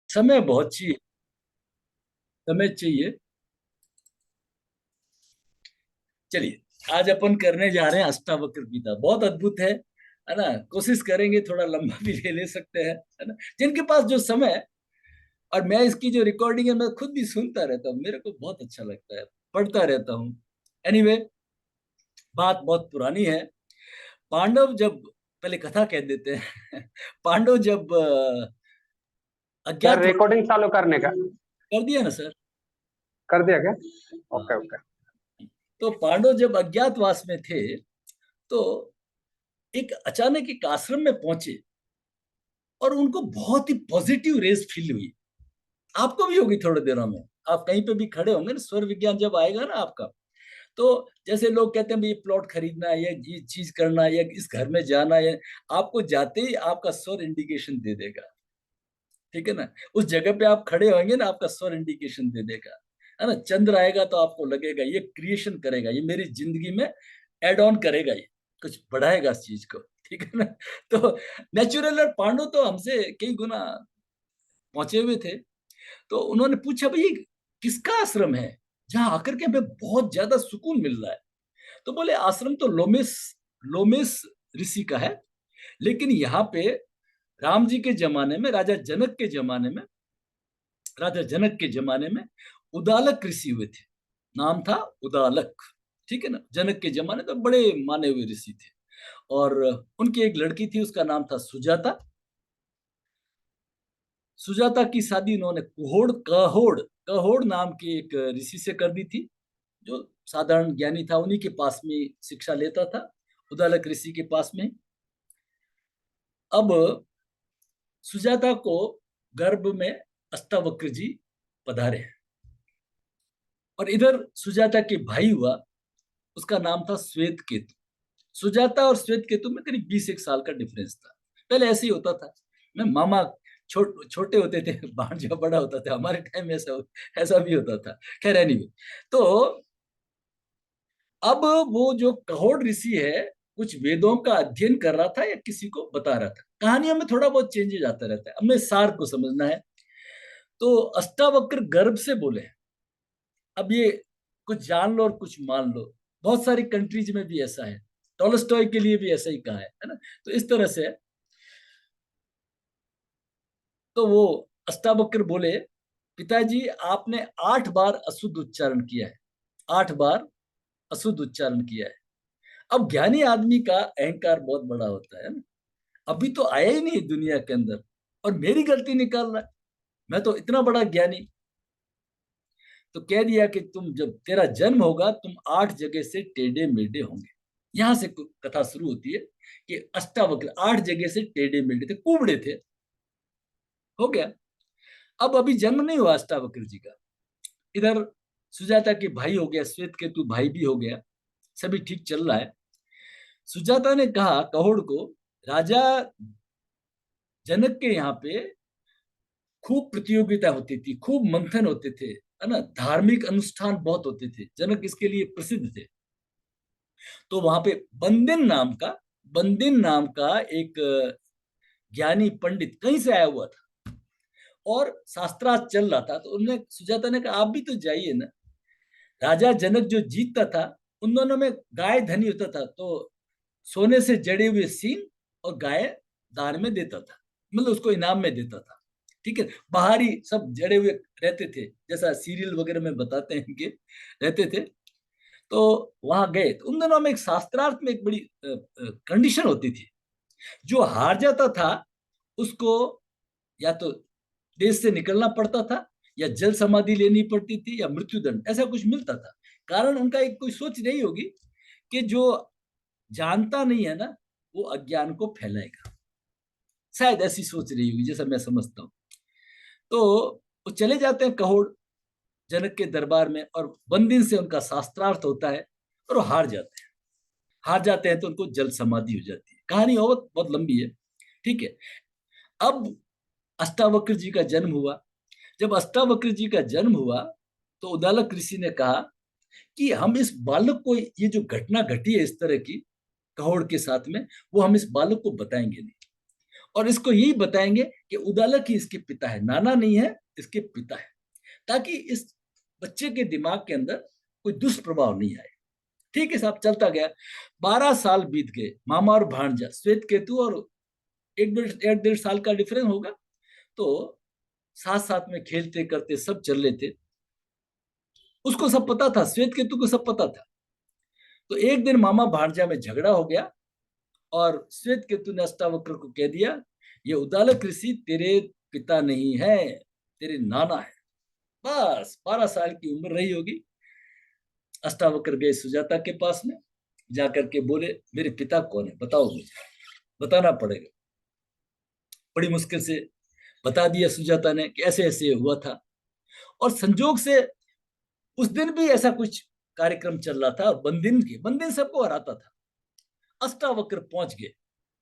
समय बहुत चाहिए। समय चाहिए। चलिए, आज अपन करने जा रहे हैं अष्टावक्र गीता। बहुत अद्भुत है ना। कोशिश करेंगे, थोड़ा लंबा भी ले ले सकते हैं, है ना, जिनके पास जो समय है। और मैं इसकी जो रिकॉर्डिंग है मैं खुद भी सुनता रहता हूँ, मेरे को बहुत अच्छा लगता है, पढ़ता रहता हूँ। एनीवे, बात बहुत पुरानी है। पांडव जब, पहले कथा कह देते हैं पांडव जब सर अज्ञात, रिकॉर्डिंग चालू करने का कर दिया ना सर? कर दिया क्या? हाँ। Okay okay. तो पांडव जब अज्ञातवास में थे, तो एक अचानक एक आश्रम में पहुंचे, और उनको बहुत ही पॉजिटिव रेस फील हुई। आपको भी होगी थोड़े दिनों में। आप कहीं पे भी खड़े होंगे ना, स्वर विज्ञान जब आएगा ना आपका, तो जैसे लोग कहते हैं ये प्लॉट खरीदना है, ये चीज करना है, या इस घर में जाना है, आपको जाते ही आपका स्वर इंडिकेशन दे देगा। ठीक है ना। उस जगह पे आप खड़े होंगे ना, आपका स्वर इंडिकेशन दे देगा, है ना। चंद्र आएगा तो आपको लगेगा ये क्रिएशन करेगा, ये मेरी जिंदगी में एड ऑन करेगा, ये कुछ बढ़ाएगा इस चीज को। ठीक है ना। तो नेचुरल, और पांडु तो हमसे कई गुना पहुंचे हुए थे। तो उन्होंने पूछा, भाई ये किसका आश्रम है जहां आकर के हमें बहुत ज्यादा सुकून मिल रहा है? तो बोले, आश्रम तो लोमेश लोमेश ऋषि का है, लेकिन यहाँ पे राम जी के जमाने में, राजा जनक के जमाने में उदालक ऋषि हुए थे। नाम था उदालक। ठीक है ना। जनक के जमाने तो बड़े माने हुए ऋषि थे। और उनकी एक लड़की थी, उसका नाम था सुजाता। सुजाता की शादी उन्होंने कहोड़ नाम के एक ऋषि से कर दी थी, जो साधारण ज्ञानी था, उन्हीं के पास में शिक्षा लेता था, उदालक ऋषि के पास में। अब सुजाता को गर्भ में अष्टावक्र जी पधारे, और इधर सुजाता के भाई हुआ, उसका नाम था श्वेत केतु। सुजाता और श्वेत केतु में करीब 20 एक साल का डिफरेंस था। पहले ऐसे ही होता था ना, मामा छोटे होते थे, भांजा बड़ा होता था। हमारे टाइम में ऐसा ऐसा भी होता था। खैर एनीवे, तो अब वो जो कहोड़ ऋषि है, कुछ वेदों का अध्ययन कर रहा था या किसी को बता रहा था। कहानियों में थोड़ा बहुत चेंजेस आता रहता है, हमें सार को समझना है। तो अष्टावक्र गर्भ से बोले, अब ये कुछ जान लो और कुछ मान लो। बहुत सारी कंट्रीज में भी ऐसा है, टॉलस्टॉय के लिए भी ऐसा ही कहा है ना। तो इस तरह से, तो वो अष्टावक्र बोले, पिताजी आपने 8 बार अशुद्ध उच्चारण किया है, 8 बार अशुद्ध उच्चारण किया है। अब ज्ञानी आदमी का अहंकार बहुत बड़ा होता है ना। अभी तो आया ही नहीं दुनिया के अंदर, और मेरी गलती निकाल रहा है, मैं तो इतना बड़ा ज्ञानी। तो कह दिया कि तुम, जब तेरा जन्म होगा, तुम 8 जगह से टेढ़े मेढ़े होंगे। यहां से कथा शुरू होती है कि अष्टावक्र 8 जगह से टेढ़े मेढ़े थे, कुबड़े थे। हो गया। अब अभी जन्म नहीं हुआ अष्टावक्र जी का। इधर सुजाता के भाई हो गया, श्वेत केतु भाई भी हो गया, सभी ठीक चल रहा है। सुजाता ने कहा कहोड़ को, राजा जनक के यहाँ पे खूब प्रतियोगिता होती थी, खूब मंथन होते थे, है ना, धार्मिक अनुष्ठान बहुत होते थे, जनक इसके लिए प्रसिद्ध थे। तो वहां पे बंदिन नाम का एक ज्ञानी पंडित कहीं से आया हुआ था, और शास्त्रार्थ चल रहा था। तो उन्होंने, सुजाता ने कहा, आप भी तो जाइए ना। राजा जनक जो जीतता था, उन दोनों में गाय धनी होता था, तो सोने से जड़े हुए सींग और गाय दान में देता था, मतलब उसको इनाम में देता था। ठीक है। बाहरी सब जड़े हुए रहते थे, जैसा सीरियल वगैरह में बताते हैं कि रहते थे। तो वहां गए, तो उन दोनों में एक शास्त्रार्थ में एक बड़ी कंडीशन होती थी। जो हार जाता था, उसको या तो देश से निकलना पड़ता था, या जल समाधि लेनी पड़ती थी, या मृत्युदंड, ऐसा कुछ मिलता था। कारण उनका एक कोई सोच नहीं होगी कि जो जानता नहीं है ना, वो अज्ञान को फैलाएगा। शायद ऐसी सोच रही होगी, जैसा मैं समझता हूँ। तो वो चले जाते हैं कहोड़ जनक के दरबार में, और बंदिन से उनका शास्त्रार्थ होता है, और वो हार जाते हैं, तो उनको जल समाधि हो जाती है। कहानी और बहुत लंबी है। ठीक है। अब अष्टावक्र जी का जन्म हुआ। जब अष्टावक्र जी का जन्म हुआ, तो उदालक ऋषि ने कहा कि हम इस बालक को, ये जो घटना घटी है इस तरह की कहोड़ के साथ में, वो हम इस बालक को बताएंगे नहीं। और इसको यही बताएंगे कि उदालक ही इसके पिता है, नाना नहीं है, इसके पिता है, ताकि इस बच्चे के दिमाग के अंदर कोई दुष्प्रभाव नहीं आए। ठीक है साहब, चलता गया। 12 साल बीत गए। मामा और भांजा श्वेत केतु, और एक डेढ़ साल का डिफरेंस होगा, तो साथ साथ में खेलते करते सब चल रहे थे। उसको सब पता था, श्वेत केतु को सब पता था। तो एक दिन मामा भांजा में झगड़ा हो गया, और श्वेत केतु ने अष्टावक्र को कह दिया, ये उदालक ऋषि तेरे पिता नहीं है, तेरे नाना है। बस 12 साल की उम्र रही होगी। अष्टावक्र गए सुजाता के पास में, जाकर के बोले, मेरे पिता कौन है, बताओ मुझे, बताना पड़ेगा। बड़ी मुश्किल से बता दिया सुजाता ने कि ऐसे ऐसे हुआ था। और संजोग से उस दिन भी ऐसा कुछ कार्यक्रम चल रहा था, और बंदिन सबको हराता था। अष्टावक्र पहुंच गए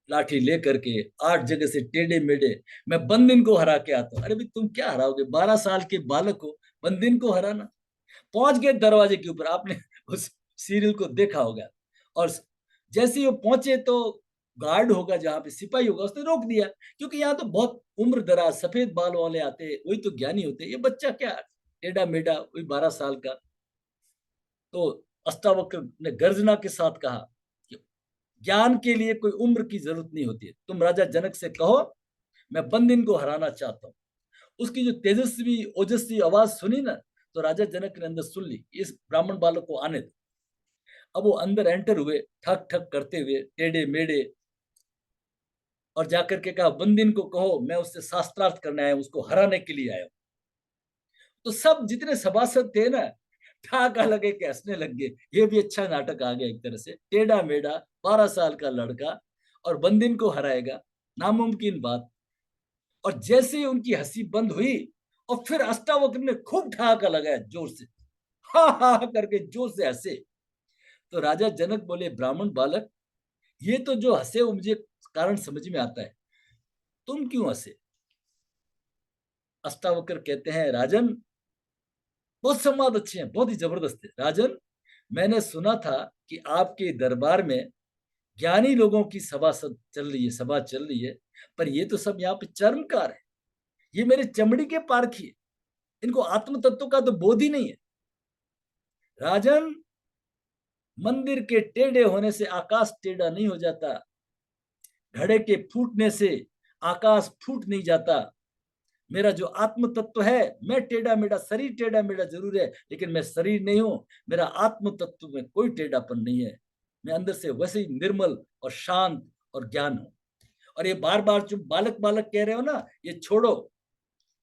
लाठी लेकर के, 8 जगह से टेढ़े मेढ़े, मैं बंदिन को हरा के आता हूँ। अरे भाई तुम क्या हराओगे, 12 साल के बालक को बंदिन को हराना। पहुंच गए दरवाजे के ऊपर, आपने उस सीरियल को देखा होगा। और जैसे ही वो पहुंचे तो गार्ड होगा, जहां पे सिपाही होगा, उसने रोक दिया, क्योंकि यहाँ तो बहुत उम्र दराज सफेद बाल वाले आते, वही तो ज्ञानी होते, ये बच्चा क्या टेढ़ा मेढ़ा, वही 12 साल का। तो अष्टावक्र ने गर्जना के साथ कहा कि ज्ञान के लिए कोई उम्र की जरूरत नहीं होती है, तुम राजा जनक से कहो मैं बंदिन को हराना चाहता हूँ। उसकी जो तेजस्वी ओजस्वी आवाज सुनी ना, तो राजा जनक ने अंदर सुन ली, इस ब्राह्मण बालक को आने दो। अब वो अंदर एंटर हुए, ठक ठक करते हुए, टेढ़े मेढ़े, और जाकर के कहा, बंदिन को कहो मैं उससे शास्त्रार्थ करने आया हूं, उसको हराने के लिए आया हूं। तो सब जितने सभासद थे ना, ठाका लगे के हंसने लग गए। ये भी अच्छा नाटक आ गया एक तरह से, टेढ़ा मेढ़ा 12 साल का लड़का और बंदिन को हराएगा, नामुमकिन बात। और जैसे ही उनकी हंसी बंद हुई, और फिर अष्टावक्र ने खूब ठहाका लगाया जोर से, हा हा हा करके जोर से हंसे। तो राजा जनक बोले, ब्राह्मण बालक, ये तो जो हंसे वो मुझे कारण समझ में आता है, तुम क्यों हंसे? अष्टावक्र कहते हैं, राजन, बहुत संवाद अच्छे हैं, बहुत ही जबरदस्त है। राजन, मैंने सुना था कि आपके दरबार में ज्ञानी लोगों की सभा चल रही है, पर ये तो सब यहाँ पे चर्मकार है, ये मेरे चमड़ी के पारखी है, इनको आत्म तत्व का तो बोध ही नहीं है। राजन, मंदिर के टेढ़े होने से आकाश टेढ़ा नहीं हो जाता, घड़े के फूटने से आकाश फूट नहीं जाता। मेरा जो आत्म तत्व है, मैं टेढ़ा मेढ़ा, शरीर टेढ़ा मेढ़ा जरूर है, लेकिन मैं शरीर नहीं हूं। मेरा आत्म तत्व में कोई टेढ़ापन नहीं है, मैं अंदर से वैसे ही निर्मल और शांत और ज्ञान हूं। और ये बार बार जो बालक बालक कह रहे हो ना, ये छोड़ो।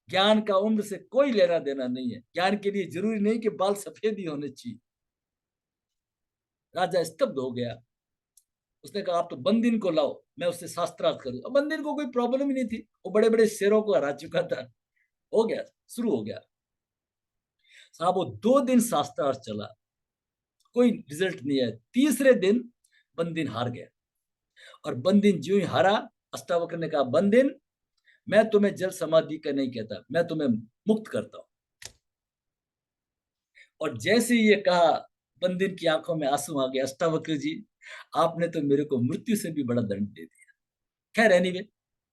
ज्ञान का उम्र से कोई लेना देना नहीं है, ज्ञान के लिए जरूरी नहीं कि बाल सफेद ही होने चाहिए। राजा स्तब्ध हो गया। उसने कहा, आप तो बंदिन को लाओ, मैं उससे शास्त्रार्थ करूं। अब बंदिन को कोई प्रॉब्लम ही नहीं थी, वो बड़े बड़े शेरों को हरा चुका था। हो गया, शुरू हो गया साहब। वो 2 दिन शास्त्रार्थ चला, कोई रिजल्ट नहीं है। तीसरे दिन बंदिन हार गया, और बंदिन जो ही हारा, अष्टावक्र ने कहा, बंदिन, मैं तुम्हें जल समाधि का नहीं कहता, मैं तुम्हें मुक्त करता हूं। और जैसे ही ये कहा, बंदिन की आंखों में आंसू आ गए। अष्टावक्र जी, आपने तो मेरे को मृत्यु से भी बड़ा दंड दे दिया। खैर एनीवे,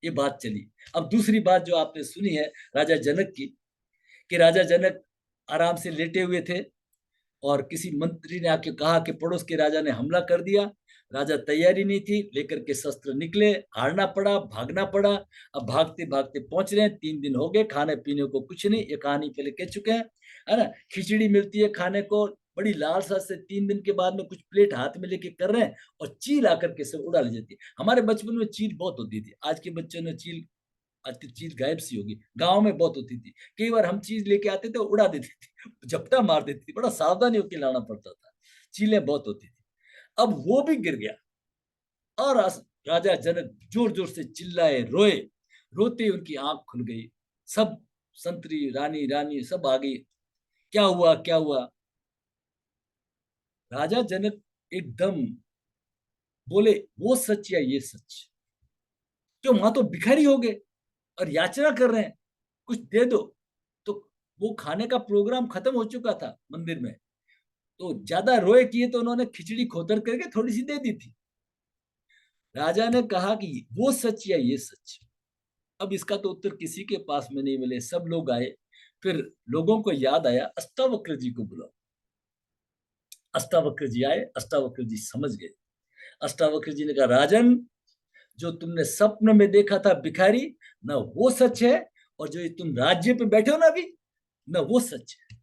ये बात चली। अब दूसरी बात जो आपने सुनी है राजा जनक की, कि राजा जनक आराम से लेटे हुए थे, और किसी मंत्री ने आके कहा कि पड़ोस के राजा ने हमला कर दिया। राजा तैयारी नहीं थी, लेकर के शस्त्र निकले, हारना पड़ा, भागना पड़ा। अब भागते भागते पहुंच रहे हैं, 3 दिन हो गए, खाने पीने को कुछ नहीं। ये कहानी पहले कह चुके हैं, है ना। खिचड़ी मिलती है खाने को, बड़ी लालसा से 3 दिन के बाद में कुछ प्लेट हाथ में लेके कर रहे हैं, और चील आकर के सब उड़ा ले जाती है। हमारे बचपन में चील बहुत होती थी, आज के बच्चों ने चील, आज की चीज गायब सी होगी। गांव में बहुत होती थी, कई बार हम चीज लेके आते थे, उड़ा देती थी, झपटा मार देती थी, बड़ा सावधानी होकर लाना पड़ता था। चीलें बहुत होती थी। अब वो भी गिर गया, और राजा जनक जोर जोर से चिल्लाए, रोए। रोते ही उनकी आंख खुल गई। सब संतरी रानी रानी सब आ गई। क्या हुआ, क्या हुआ? राजा जनक एकदम बोले, वो सच या ये सच? क्यों, वहां तो भिखारी हो गए और याचना कर रहे हैं, कुछ दे दो। तो वो खाने का प्रोग्राम खत्म हो चुका था मंदिर में, तो ज्यादा रोए किए तो उन्होंने खिचड़ी खोतर करके थोड़ी सी दे दी थी। राजा ने कहा कि वो सच या ये सच। अब इसका तो उत्तर किसी के पास में नहीं मिले, सब लोग आए। फिर लोगों को याद आया, अष्टावक्र जी को बुलाओ। अष्टावक्र जी आए, अष्टावक्र जी समझ गए। अष्टावक्र जी ने कहा, राजन, जो तुमने स्वप्न में देखा था भिखारी, ना वो सच है, और जो तुम राज्य पे बैठे हो ना अभी, ना वो सच है।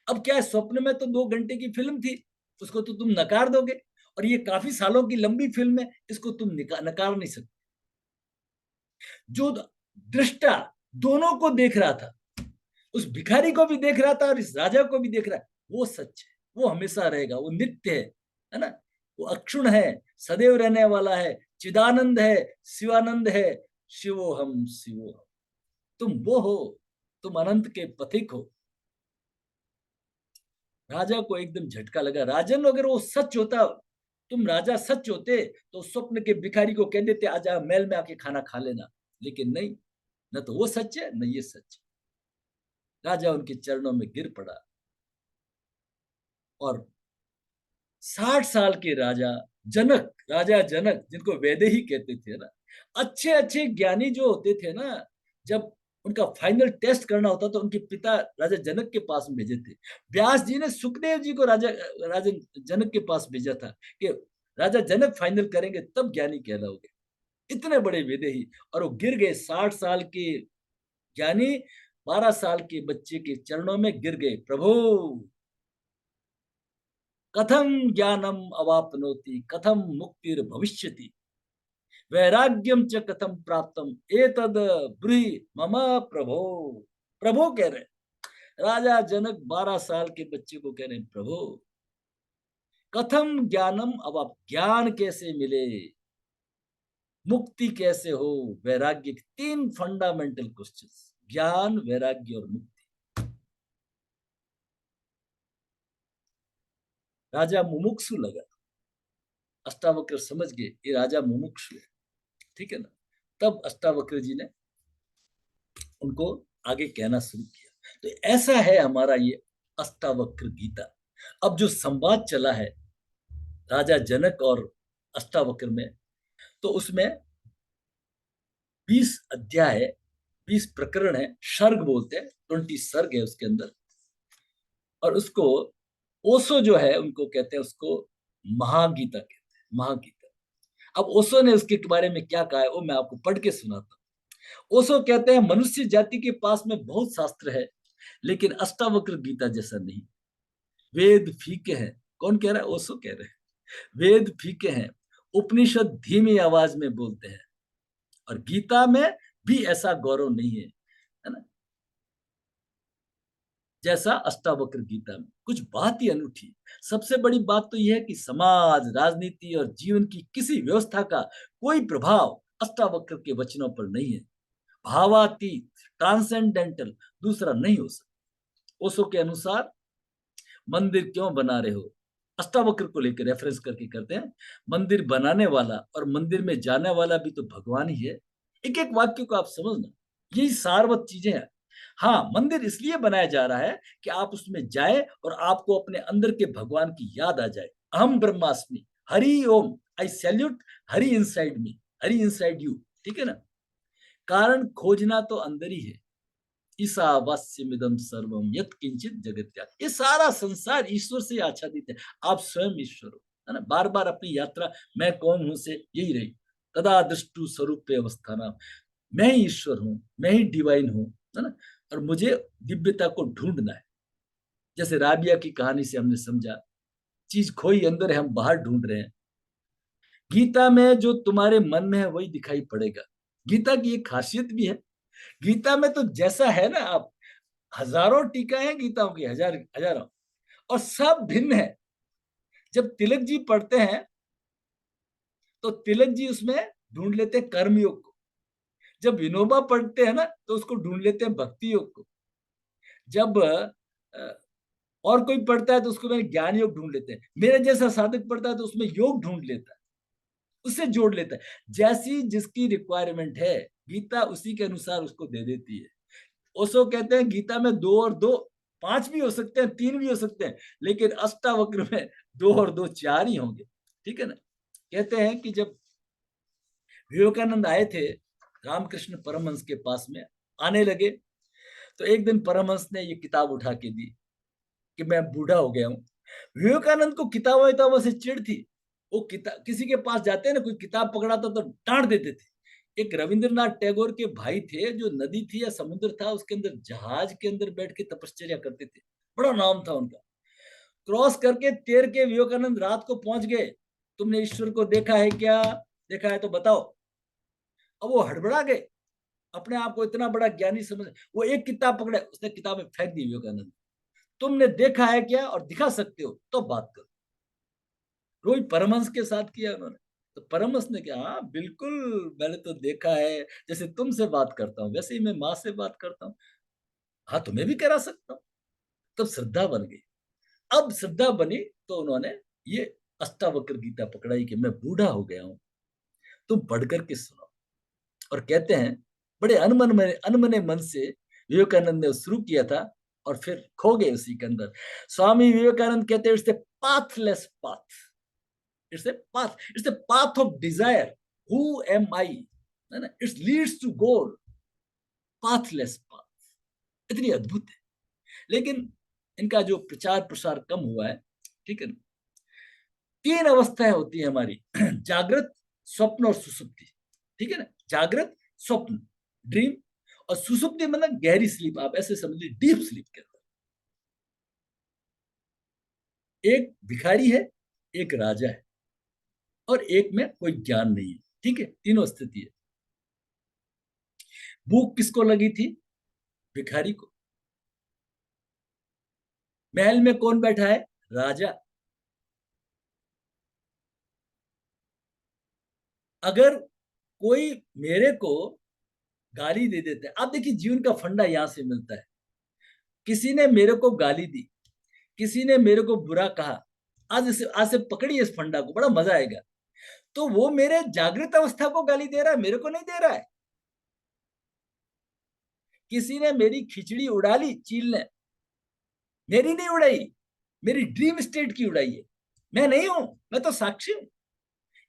अब क्या है, स्वप्न में तो 2 घंटे की फिल्म थी, उसको तो तुम नकार दोगे, और ये काफी सालों की लंबी फिल्म है, इसको तुम नकार नहीं सकते। जो दृष्टा दोनों को देख रहा था, उस भिखारी को भी देख रहा था और इस राजा को भी देख रहा है, वो सच है, वो हमेशा रहेगा, वो नित्य है ना, वो अक्षुण है, सदैव रहने वाला है, चिदानंद है, शिवानंद है, शिवोहम शिवोहम। तुम वो हो, तुम अनंत के पथिक हो। राजा को एकदम झटका लगा। राजन, अगर वो सच होता, तुम राजा सच होते, तो स्वप्न के भिखारी को कह देते, आजा महल में आके खाना खा लेना। लेकिन नहीं, न तो वो सच है, न ये सच है। राजा उनके चरणों में गिर पड़ा, और 60 साल के राजा जनक, जिनको वैदेही कहते थे ना, अच्छे अच्छे ज्ञानी जो होते थे ना, जब उनका फाइनल टेस्ट करना होता तो उनके पिता राजा जनक के पास में भेजे थे। व्यास जी ने सुखदेव जी को राजा जनक के पास भेजा था कि राजा जनक फाइनल करेंगे तब ज्ञानी कहलाओगे। इतने बड़े वेदेही, और वो गिर गए। 60 साल के ज्ञानी 12 साल के बच्चे के चरणों में गिर गए। प्रभु, कथम ज्ञानम अवापनोति, कथम मुक्तिर भविष्यति, वैराग्यम च कथम प्राप्तम, एतद ब्रूहि मम प्रभो। प्रभु कह रहे, राजा जनक 12 साल के बच्चे को कह रहे, प्रभु, कथम ज्ञानम अवाप, ज्ञान कैसे मिले, मुक्ति कैसे हो, वैराग्य। 3 फंडामेंटल क्वेश्चंस, ज्ञान, वैराग्य और मुक्ति। राजा मुमुक्षु लगा। अष्टावक्र समझ गए ये राजा मुमुक्षु है, ठीक है ना। तब अष्टावक्र जी ने उनको आगे कहना शुरू किया। तो ऐसा है हमारा ये अष्टावक्र गीता। अब जो संवाद चला है राजा जनक और अष्टावक्र में, तो उसमें 20 अध्याय है, 20 प्रकरण है, सर्ग बोलते हैं, 20 सर्ग है उसके अंदर। और उसको ओशो जो है उनको कहते हैं, उसको महागीता कहते हैं, महागीता। अब ओशो ने उसके बारे में क्या कहा है वो मैं आपको पढ़ के सुनाता हूँ। ओशो कहते हैं, मनुष्य जाति के पास में बहुत शास्त्र है, लेकिन अष्टावक्र गीता जैसा नहीं। वेद फीके हैं। कौन कह रहा है? ओशो कह रहे हैं। वेद फीके हैं, उपनिषद धीमी आवाज में बोलते हैं, और गीता में भी ऐसा गौरव नहीं है ना, जैसा अष्टावक्र गीता में। कुछ बात ही अनूठी है। सबसे बड़ी बात तो यह है कि समाज, राजनीति और जीवन की किसी व्यवस्था का कोई प्रभाव अष्टावक्र के वचनों पर नहीं है। भावातीत, ट्रांसेंडेंटल दूसरा नहीं हो सकता। ओशो के अनुसार मंदिर क्यों बना रहे हो, अष्टावक्र को लेकर रेफरेंस करके करते हैं, मंदिर बनाने वाला और मंदिर में जाने वाला भी तो भगवान ही है। एक एक वाक्य को आप समझना, यही सारवत चीजें हैं। हाँ, मंदिर इसलिए बनाया जा रहा है कि आप उसमें जाए और आपको अपने अंदर के भगवान की याद आ जाए। अहम ब्रह्मास्मि, हरि ओम, I salute Hari inside me, Hari inside you. ठीक है ना। कारण खोजना तो अंदर ही है। ईशावास्यमिदं सर्वम यत् किंचित जगत्या, ये सारा संसार ईश्वर से आच्छादित है। आप स्वयं ईश्वर हो, है ना। बार बार अपनी यात्रा मैं कौन हूं से यही रही। तदा दृष्टु स्वरूप अवस्थाना, मैं ही ईश्वर हूँ, मैं ही डिवाइन हूँ, है ना। और मुझे दिव्यता को ढूंढना है। जैसे राबिया की कहानी से हमने समझा, चीज खोई अंदर है, हम बाहर ढूंढ रहे हैं। गीता में जो तुम्हारे मन में है वही दिखाई पड़ेगा। गीता की एक खासियत भी है, गीता में तो जैसा है ना, आप हजारों टीका है गीताओं की, हजारों, और सब भिन्न है। जब तिलक जी पढ़ते हैं तो तिलक जी उसमें ढूंढ लेते हैं कर्मयोग को। जब विनोबा पढ़ते हैं ना तो उसको ढूंढ लेते हैं भक्ति योग को। जब और कोई पढ़ता है तो उसको मैं ज्ञान योग ढूंढ लेते हैं। मेरे जैसा साधक पढ़ता है तो उसमें योग ढूंढ लेता है, उससे जोड़ लेता है। जैसी जिसकी रिक्वायरमेंट है, गीता उसी के अनुसार उसको दे देती है। ओशो कहते हैं गीता में 2 और 2 5 भी हो सकते हैं, 3 भी हो सकते हैं, लेकिन अष्टावक्र में 2 और 2 4 ही होंगे। ठीक है ना। कहते हैं कि जब विवेकानंद आए थे रामकृष्ण परमहंस के पास में, आने लगे तो एक दिन परमहंस ने ये किताब उठा के दी कि मैं बूढ़ा हो गया हूं। विवेकानंद को किताबों से चिढ़ थी। वो किताब, किसी के पास जाते हैं ना, कोई किताब पकड़ाता तो डांट देते थे। एक रविंद्रनाथ टैगोर के भाई थे, जो नदी थी या समुद्र था, उसके अंदर जहाज के अंदर बैठ के तपश्चर्या करते थे, बड़ा नाम था उनका। क्रॉस करके तैर के विवेकानंद रात को पहुंच गए। तुमने ईश्वर को देखा है क्या? देखा है तो बताओ। अब वो हड़बड़ा गए, अपने आप को इतना बड़ा ज्ञानी समझ। वो एक किताब पकड़े, उसने किताबें फेंक दी विवेकानंद। तुमने देखा है क्या और दिखा सकते हो तो बात करो। रोज परमहंस के साथ किया उन्होंने। तो परमहंस ने कहा, हाँ बिल्कुल, मैंने तो देखा है, जैसे तुमसे बात करता हूँ वैसे ही मैं माँ से बात करता हूँ। हाँ, तुम्हें भी करा सकता हूँ। तब श्रद्धा बन गई। अब श्रद्धा बनी तो उन्होंने ये अष्टावक्र गीता पकड़ाई कि मैं बूढ़ा हो गया हूं, तुम पढ़ करके सुनो। और कहते हैं बड़े अनमने मन से विवेकानंद ने शुरू किया था और फिर खो गए उसी के अंदर। स्वामी विवेकानंद कहते हैं, it's a pathless path, it's a path of desire, who am I, है ना, it's leads to goal, pathless path. इतनी अद्भुत है। लेकिन इनका जो प्रचार प्रसार कम हुआ है, ठीक है ना। तीन अवस्थाएं होती है हमारी, जागृत, स्वप्न और सुसुप्ति, ठीक है ना। जागृत, स्वप्न, ड्रीम, और सुसुप्ति मतलब गहरी स्लीप, आप ऐसे समझ लीजिए डीप स्लीप के अंदर। एक भिखारी है, एक राजा है, और एक में कोई ज्ञान नहीं है, ठीक है। तीनों स्थिति है। भूख किसको लगी थी? भिखारी को। महल में कौन बैठा है? राजा। अगर कोई मेरे को गाली दे देता है, आप देखिए जीवन का फंडा यहां से मिलता है। किसी ने मेरे को गाली दी, किसी ने मेरे को बुरा कहा, आज से पकड़िए इस फंडा को, बड़ा मजा आएगा। तो वो मेरे जागृत अवस्था को गाली दे रहा है, मेरे को नहीं दे रहा है। किसी ने मेरी खिचड़ी उड़ा ली चील ने, मेरी नहीं उड़ाई, मेरी ड्रीम स्टेट की उड़ाई है। मैं नहीं हूं, मैं तो साक्षी हूं।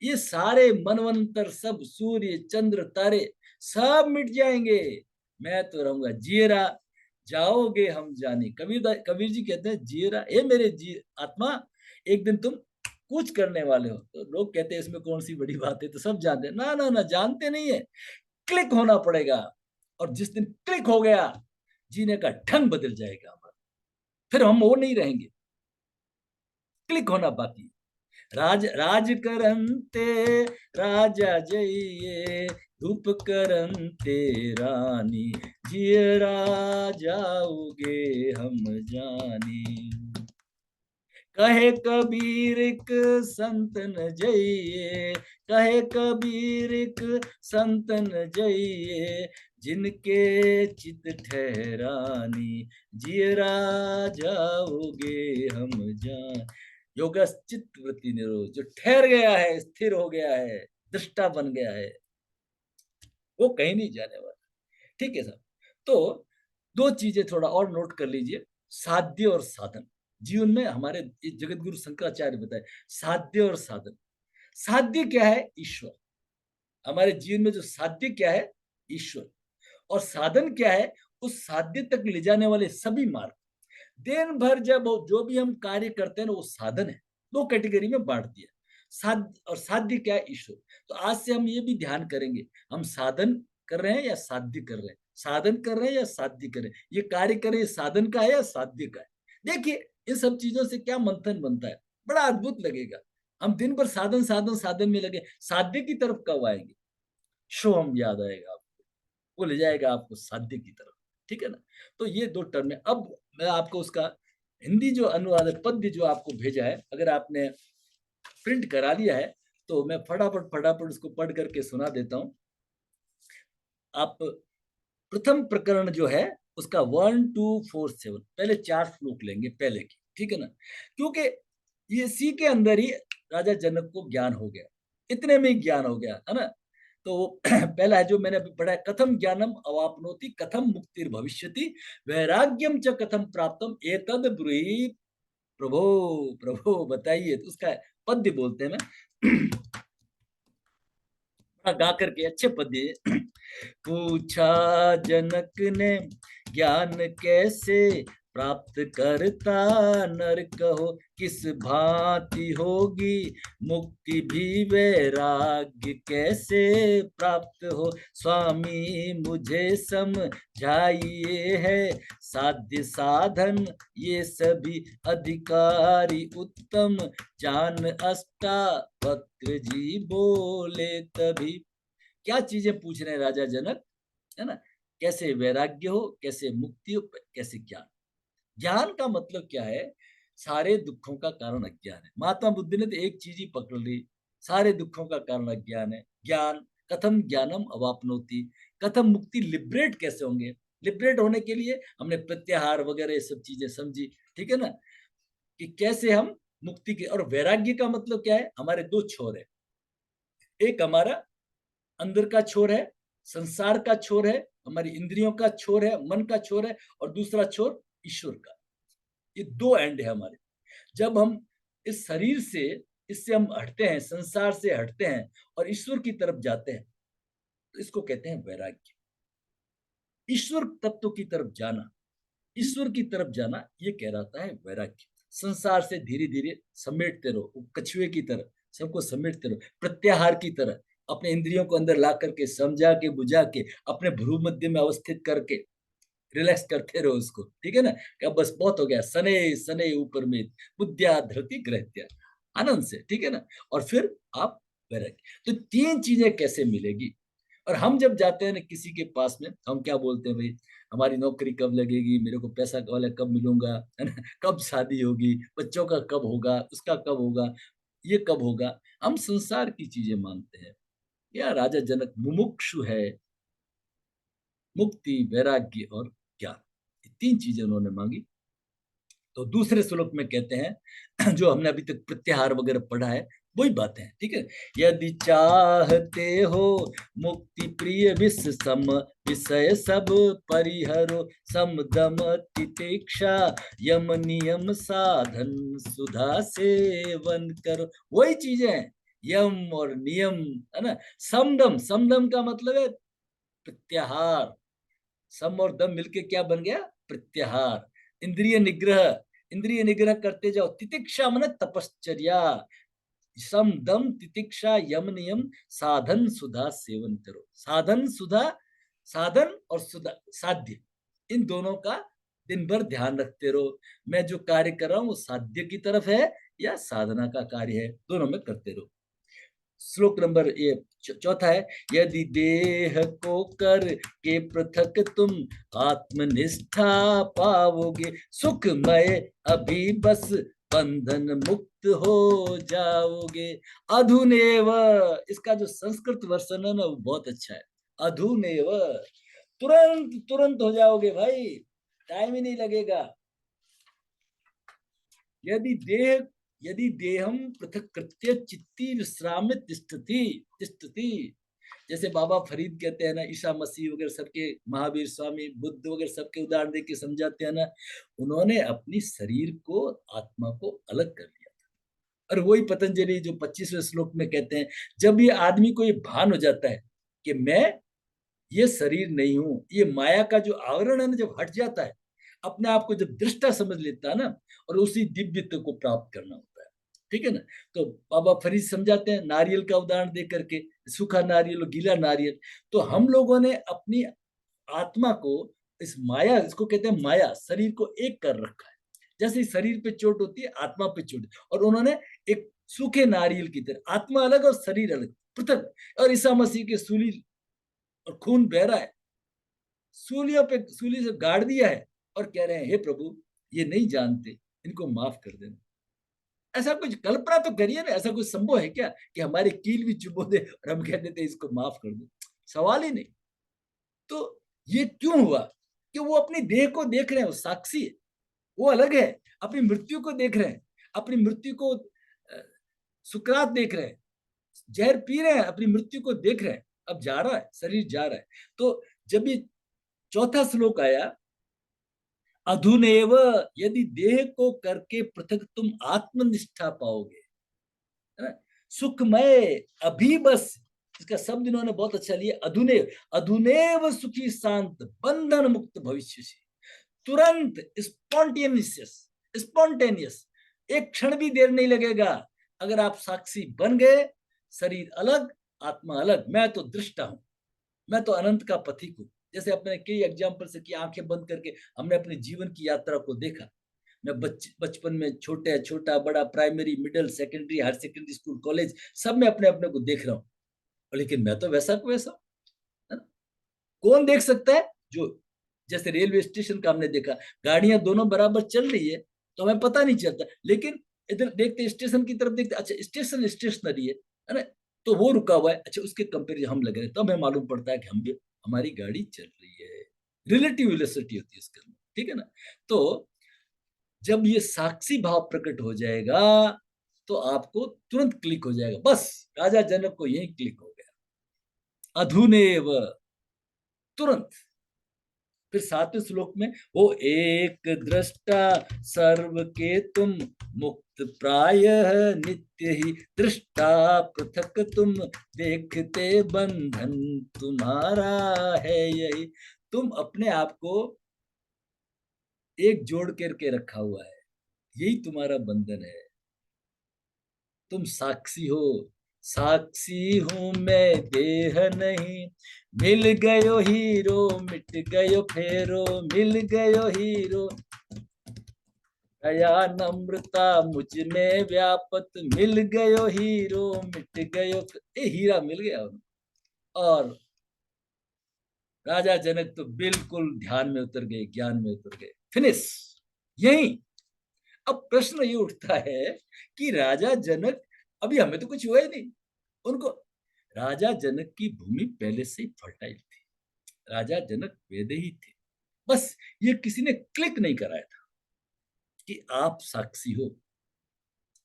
ये सारे मनवंतर, सब सूर्य चंद्र तारे सब मिट जाएंगे, मैं तो रहूंगा जियरा। जाओगे हम जाने, कबीर जी कहते हैं, जियरा ए मेरे जी आत्मा, एक दिन तुम कुछ करने वाले हो। तो लोग कहते हैं इसमें कौन सी बड़ी बात है, तो सब जानते हैं। ना ना ना, जानते नहीं है। क्लिक होना पड़ेगा, और जिस दिन क्लिक हो गया, जीने का ढंग बदल जाएगा हमारा, फिर हम वो नहीं रहेंगे। क्लिक होना बाकी। राज करंते राजा जइये, धूप करंते रानी, जिय राजाओगे हम जानी। कहे कबीर एक संत न जइये, कहे कबीर एक संत न जइये, जिनके चित ठहरानी, जिय राजाओगे हम जान। योगस चित्त वृत्ति निरोध, जो ठहर गया है, स्थिर हो गया है, दृष्टा बन गया है, वो कहीं नहीं जाने वाला, ठीक है साहब। तो दो चीजें थोड़ा और नोट कर लीजिए, साध्य और साधन। जीवन में हमारे जगत गुरु शंकराचार्य बताए, साध्य और साधन। साध्य क्या है? ईश्वर। हमारे जीवन में जो साध्य क्या है? ईश्वर। और साधन क्या है? उस साध्य तक ले जाने वाले सभी मार्ग। दिन भर जब जो भी हम कार्य करते हैं ना, वो साधन है। दो कैटेगरी में बांट दिया, साध्य और साध्य क्या है? ईश्वर। तो आज से हम ये भी ध्यान करेंगे, हम साधन कर रहे हैं या साध्य कर रहे हैं, साधन कर रहे हैं या साध्य कर रहे हैं, ये कार्य कर रहे हैं साधन का है या साध्य का है। देखिए इन सब चीजों से क्या मंथन बनता है, बड़ा अद्भुत लगेगा। हम दिन भर साधन साधन साधन में लगे, साध्य की तरफ कब आएंगे? शो हम याद आएगा आपको, वो ले जाएगा आपको साध्य की तरफ, ठीक है ना। तो ये दो टर्म है। अब मैं आपको उसका हिंदी जो अनुवाद पद्य जो आपको भेजा है, अगर आपने प्रिंट करा लिया है तो मैं फटाफट फटाफट उसको पढ़ करके सुना देता हूं। आप प्रथम प्रकरण जो है उसका 1 2 4 7 पहले 4 श्लोक लेंगे पहले की, ठीक है ना। क्योंकि ये इसी के अंदर ही राजा जनक को ज्ञान हो गया, इतने में ही ज्ञान हो गया, है ना। तो पहला है जो मैंने अभी पढ़ा है, कथम ज्ञानम अवापनोति, कथम मुक्तिर भविष्यति, वैराग्यम च कथम प्राप्तम, एतद ब्रूहि प्रभो। प्रभो बताइए, तो उसका पद्य बोलते हैं। मैं गा करके अच्छे पद्य। पूछा जनक ने ज्ञान कैसे प्राप्त करता नर कहो, किस भांति होगी मुक्ति भी वैराग्य कैसे प्राप्त हो। स्वामी मुझे समझाइए है साध्य साधन ये सभी अधिकारी उत्तम, जान अष्टावक्र जी बोले तभी। क्या चीजें पूछ रहे हैं राजा जनक, है ना? कैसे वैराग्य हो, कैसे मुक्ति हो, कैसे ज्ञान। ज्ञान का मतलब क्या है? सारे दुखों का कारण अज्ञान है। महात्मा बुद्ध ने तो एक चीज ही पकड़ ली, सारे दुखों का कारण अज्ञान है। ज्ञान कथम ज्ञानम अवाप्नोति, कथम मुक्ति, लिबरेट कैसे होंगे। लिबरेट होने के लिए हमने प्रत्याहार वगैरह ये सब चीजें समझी, ठीक है ना, कि कैसे हम मुक्ति के। और वैराग्य का मतलब क्या है? हमारे दो छोर है, एक हमारा अंदर का छोर है, संसार का छोर है, हमारी इंद्रियों का छोर है, मन का छोर है, और दूसरा छोर ईश्वर का। ये दो एंड है हमारे। जब हम इस शरीर से, इससे हम हटते हैं, संसार से हटते हैं और ईश्वर की तरफ जाते हैं, तो इसको कहते हैं वैराग्य। ईश्वर तत्व की तरफ जाना, ईश्वर की तरफ जाना, ये कहलाता है वैराग्य। संसार से धीरे धीरे समेटते रहो, कछुए की तरह सबको समेटते रहो, प्रत्याहार की तरह अपने इंद्रियों को अंदर ला करके, समझा के, बुझा के, अपने भ्रू मध्य में अवस्थित करके रिलैक्स करते रहो उसको, ठीक है ना। कि अब बस बहुत हो गया, सने सने ऊपर में बुद्धिया धरती ग्रहत्या, आनंद से, ठीक है ना। और फिर आप वैराग्य। तो तीन चीजें कैसे मिलेगी? और हम जब जाते हैं ना किसी के पास में, हम क्या बोलते हैं, भाई हमारी नौकरी कब लगेगी, मेरे को पैसा वाला कब मिलूंगा, है ना, कब शादी होगी, बच्चों का कब होगा, उसका कब होगा, ये कब होगा। हम संसार की चीजें मांगते हैं। या राजा जनक मुमुक्षु है, मुक्ति, वैराग्य और ज्ञान, ये तीन चीजें उन्होंने मांगी। तो दूसरे श्लोक में कहते हैं, जो हमने अभी तक प्रत्याहार वगैरह पढ़ा है वही बातें हैं, ठीक है। यदि चाहते हो मुक्ति प्रिय विष सम, विषय सब परिहरो, सम दम तितिक्षा यम नियम साधन सुधा सेवन करो। वही चीजें हैं, यम और नियम, है ना। समदम, समदम का मतलब है प्रत्याहार। सम और दम मिलके क्या बन गया? प्रत्याहार। इंद्रिय निग्रह, इंद्रिय निग्रह करते जाओ। तितिक्षा मन तपश्चर्या, सम दम तितिक्षा यम नियम साधन सुधा सेवन करो। साधन सुधा, साधन और सुधा साध्य, इन दोनों का दिन भर ध्यान रखते रहो। मैं जो कार्य कर रहा हूं वो साध्य की तरफ है या साधना का कार्य है, दोनों में करते रहो। श्लोक नंबर ये चौथा है, यदि देह को कर के पृथक तुम आत्मनिष्ठा पाओगे, सुखमय अभी बस बंधन मुक्त हो जाओगे। अधुनेव, इसका जो संस्कृत वर्षन है ना वो बहुत अच्छा है। अधुनेव, तुरंत तुरंत हो जाओगे भाई, टाइम ही नहीं लगेगा। यदि देह, यदि देहम पृथक कृत्य चित्ती विश्राम तिष्ठति तिष्ठति। जैसे बाबा फरीद कहते हैं ना, ईसा मसीह वगैरह सबके, महावीर स्वामी बुद्ध वगैरह सबके उदाहरण दे के समझाते हैं ना, उन्होंने अपनी शरीर को, आत्मा को अलग कर लिया था। और वही पतंजलि जो 25वें श्लोक में कहते हैं, जब ये आदमी को ये भान हो जाता है कि मैं ये शरीर नहीं हूं, ये माया का जो आवरण है ना जब हट जाता है, अपने आप को जब दृष्टा समझ लेता है ना, और उसी दिव्यत्व को प्राप्त करना होता है, ठीक है ना। तो बाबा फरीद समझाते हैं नारियल का उदाहरण दे करके, सूखा नारियल और गीला नारियल। तो हम लोगों ने अपनी आत्मा को, इस माया, इसको कहते हैं माया, शरीर को एक कर रखा है। जैसे शरीर पे चोट होती है, आत्मा पे चोट, और उन्होंने एक सूखे नारियल की तरह, आत्मा अलग और शरीर अलग, पृथक। और ईसा मसीह के सूली और खून बह रहा है, सूलियों पे, सूली से गाड़ दिया है, और कह रहे हैं हे प्रभु ये नहीं जानते, इनको माफ कर देना। ऐसा कुछ कल्पना तो करिए ना, ऐसा कुछ संभव है क्या कि हमारे कील भी चुबो दे और हम कह देते इसको माफ कर दो? सवाल ही नहीं। तो ये क्यों हुआ? कि वो अपनी देह को देख रहे हैं, वो साक्षी है, वो अलग है। अपनी मृत्यु को देख रहे हैं, अपनी मृत्यु को सुकरात देख रहे हैं, जहर पी रहे हैं, अपनी मृत्यु को देख रहे हैं। अब जा रहा है, शरीर जा रहा है। तो जब ये चौथा श्लोक आया, अधुनेव यदि देह को करके पृथक तुम आत्मनिष्ठा पाओगे, है ना? सुखमय अभी बस, इसका शब्द इन्होंने बहुत अच्छा लिया, अधुनेव, अधुनेव सुखी शांत बंधन मुक्त भविष्य से, तुरंत, स्पॉन्टेनियस, स्पॉन्टेनियस, एक क्षण भी देर नहीं लगेगा। अगर आप साक्षी बन गए, शरीर अलग आत्मा अलग, मैं तो दृष्टा हूं, मैं तो अनंत का पथिक हूं। जैसे अपने कई एग्जाम्पल से कि आंखें बंद करके हमने अपने जीवन की यात्रा को देखा। मैं बचपन में छोटा बड़ा, primary, middle, secondary, higher secondary school, college, सब में अपने अपने को देख रहा हूँ। लेकिन मैं तो वैसा को वैसा, है ना? कौन देख सकता है? जो, जैसे रेलवे स्टेशन का हमने देखा, गाड़ियां दोनों बराबर चल रही है तो हमें पता नहीं चलता, लेकिन इधर देखते स्टेशन की तरफ देखते, अच्छा स्टेशन स्टेशनरी है ना, तो वो रुका हुआ है, अच्छा उसके कंपेरिजन हम लग रहे हैं, तब हमें मालूम पड़ता है कि हम भी, हमारी गाड़ी चल रही है। रिलेटिव वेलोसिटी होती है इसके अंदर, ठीक है ना? तो जब ये साक्षी भाव प्रकट हो जाएगा तो आपको तुरंत क्लिक हो जाएगा। बस राजा जनक को यही क्लिक हो गया, अधुनेव, तुरंत। फिर 7वें श्लोक में, वो एक दृष्टा सर्व के तुम मुक्त प्राय, नित्य ही दृष्टा पृथक तुम, देखते बंधन तुम्हारा है यही। तुम अपने आप को एक जोड़ करके रखा हुआ है, यही तुम्हारा बंधन है। तुम साक्षी हो, साक्षी हूं मैं देह नहीं, मिल गयो हीरो मिट गयो फेरो, मिल गयो हीरो, दया नम्रता मुझ में व्यापत, मिल गयो हीरो मिट गयो, ये हीरा मिल गया उनको। और राजा जनक तो बिल्कुल ध्यान में उतर गए, ज्ञान में उतर गए, फिनिश यही। अब प्रश्न ये उठता है कि राजा जनक, अभी हमें तो कुछ हुआ ही नहीं उनको, राजा जनक की भूमि पहले से ही फर्टाइल थी, राजा जनक वैदेही थे, बस ये किसी ने क्लिक नहीं कराया था कि आप साक्षी हो,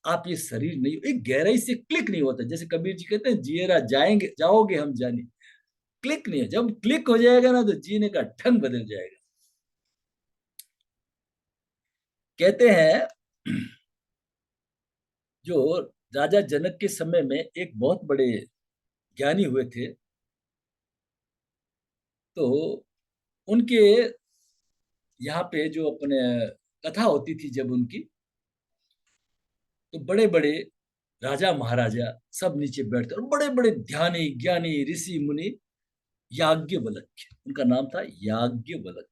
आप ये शरीर नहीं हो। एक गहराई से क्लिक नहीं होता, जैसे कबीर जी कहते हैं, जिएरा जाएंगे जाओगे हम जाने, क्लिक नहीं है। जब क्लिक हो जाएगा ना तो जीने का ढंग बदल जाएगा। कहते हैं जो राजा जनक के समय में एक बहुत बड़े ज्ञानी हुए थे, तो उनके यहाँ पे जो अपने कथा होती थी जब उनकी, तो बड़े बड़े राजा महाराजा सब नीचे बैठते और बड़े बड़े ध्यानी ज्ञानी ऋषि मुनि, याज्ञवल्क्य उनका नाम था, याज्ञवल्क्य।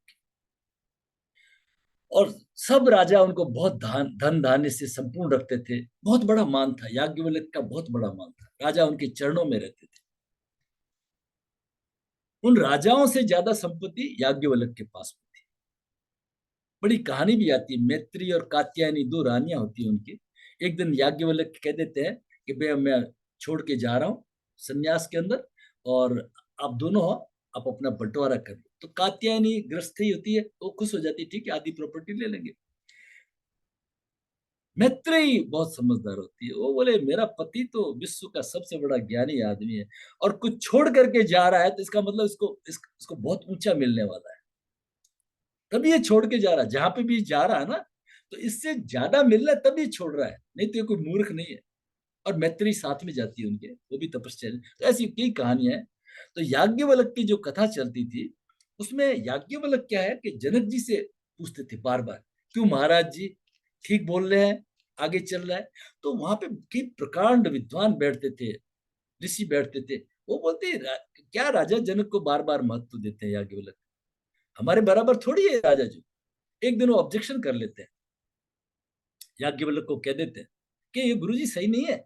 और सब राजा उनको बहुत धन धान्य से संपूर्ण रखते थे, बहुत बड़ा मान था, याज्ञवल्क्य का बहुत बड़ा मान था, राजा उनके चरणों में रहते थे। उन राजाओं से ज्यादा संपत्ति याज्ञवल्क्य के पास में थी। बड़ी कहानी भी आती है, मैत्री और कात्यायनी दो रानियां होती है उनकी। एक दिन याज्ञवल्क्य कह देते हैं कि भाई मैं छोड़ के जा रहा हूँ संन्यास के अंदर, और आप दोनों हो, आप अपना बंटवारा कर लो। तो कात्यायनी गृहस्थी होती है, तो खुश हो जाती है, ठीक है आधी प्रॉपर्टी ले लेंगे। मैत्रेयी बहुत समझदार होती है, वो बोले मेरा पति तो विश्व का सबसे बड़ा ज्ञानी आदमी है, और कुछ छोड़ करके जा रहा है तो इसका मतलब इसको बहुत ऊंचा मिलने वाला है, तभी ये छोड़ के जा रहा है। जहां पे भी जा रहा है ना, तो इससे ज्यादा मिल रहा है तभी छोड़ रहा है, नहीं तो ये कोई मूर्ख नहीं है। और मैत्री साथ में जाती है उनके, वो भी तपस्या। तो ऐसी कई कहानियां हैं। तो याज्ञवल्क्य की जो कथा चलती थी, उसमें याज्ञवल्क्य क्या है कि जनक जी से पूछते थे बार बार, क्यों महाराज जी ठीक बोल रहे हैं, आगे चल रहा है। तो वहां पे कई प्रकांड विद्वान बैठते थे, ऋषि बैठते थे, वो बोलते क्या राजा जनक को बार बार महत्व देते हैं याज्ञवल्क्य, हमारे बराबर थोड़ी है राजा जी। एक दिन वो ऑब्जेक्शन कर लेते हैं, याज्ञवल्क्य को कह देते हैं कि ये गुरुजी सही नहीं है,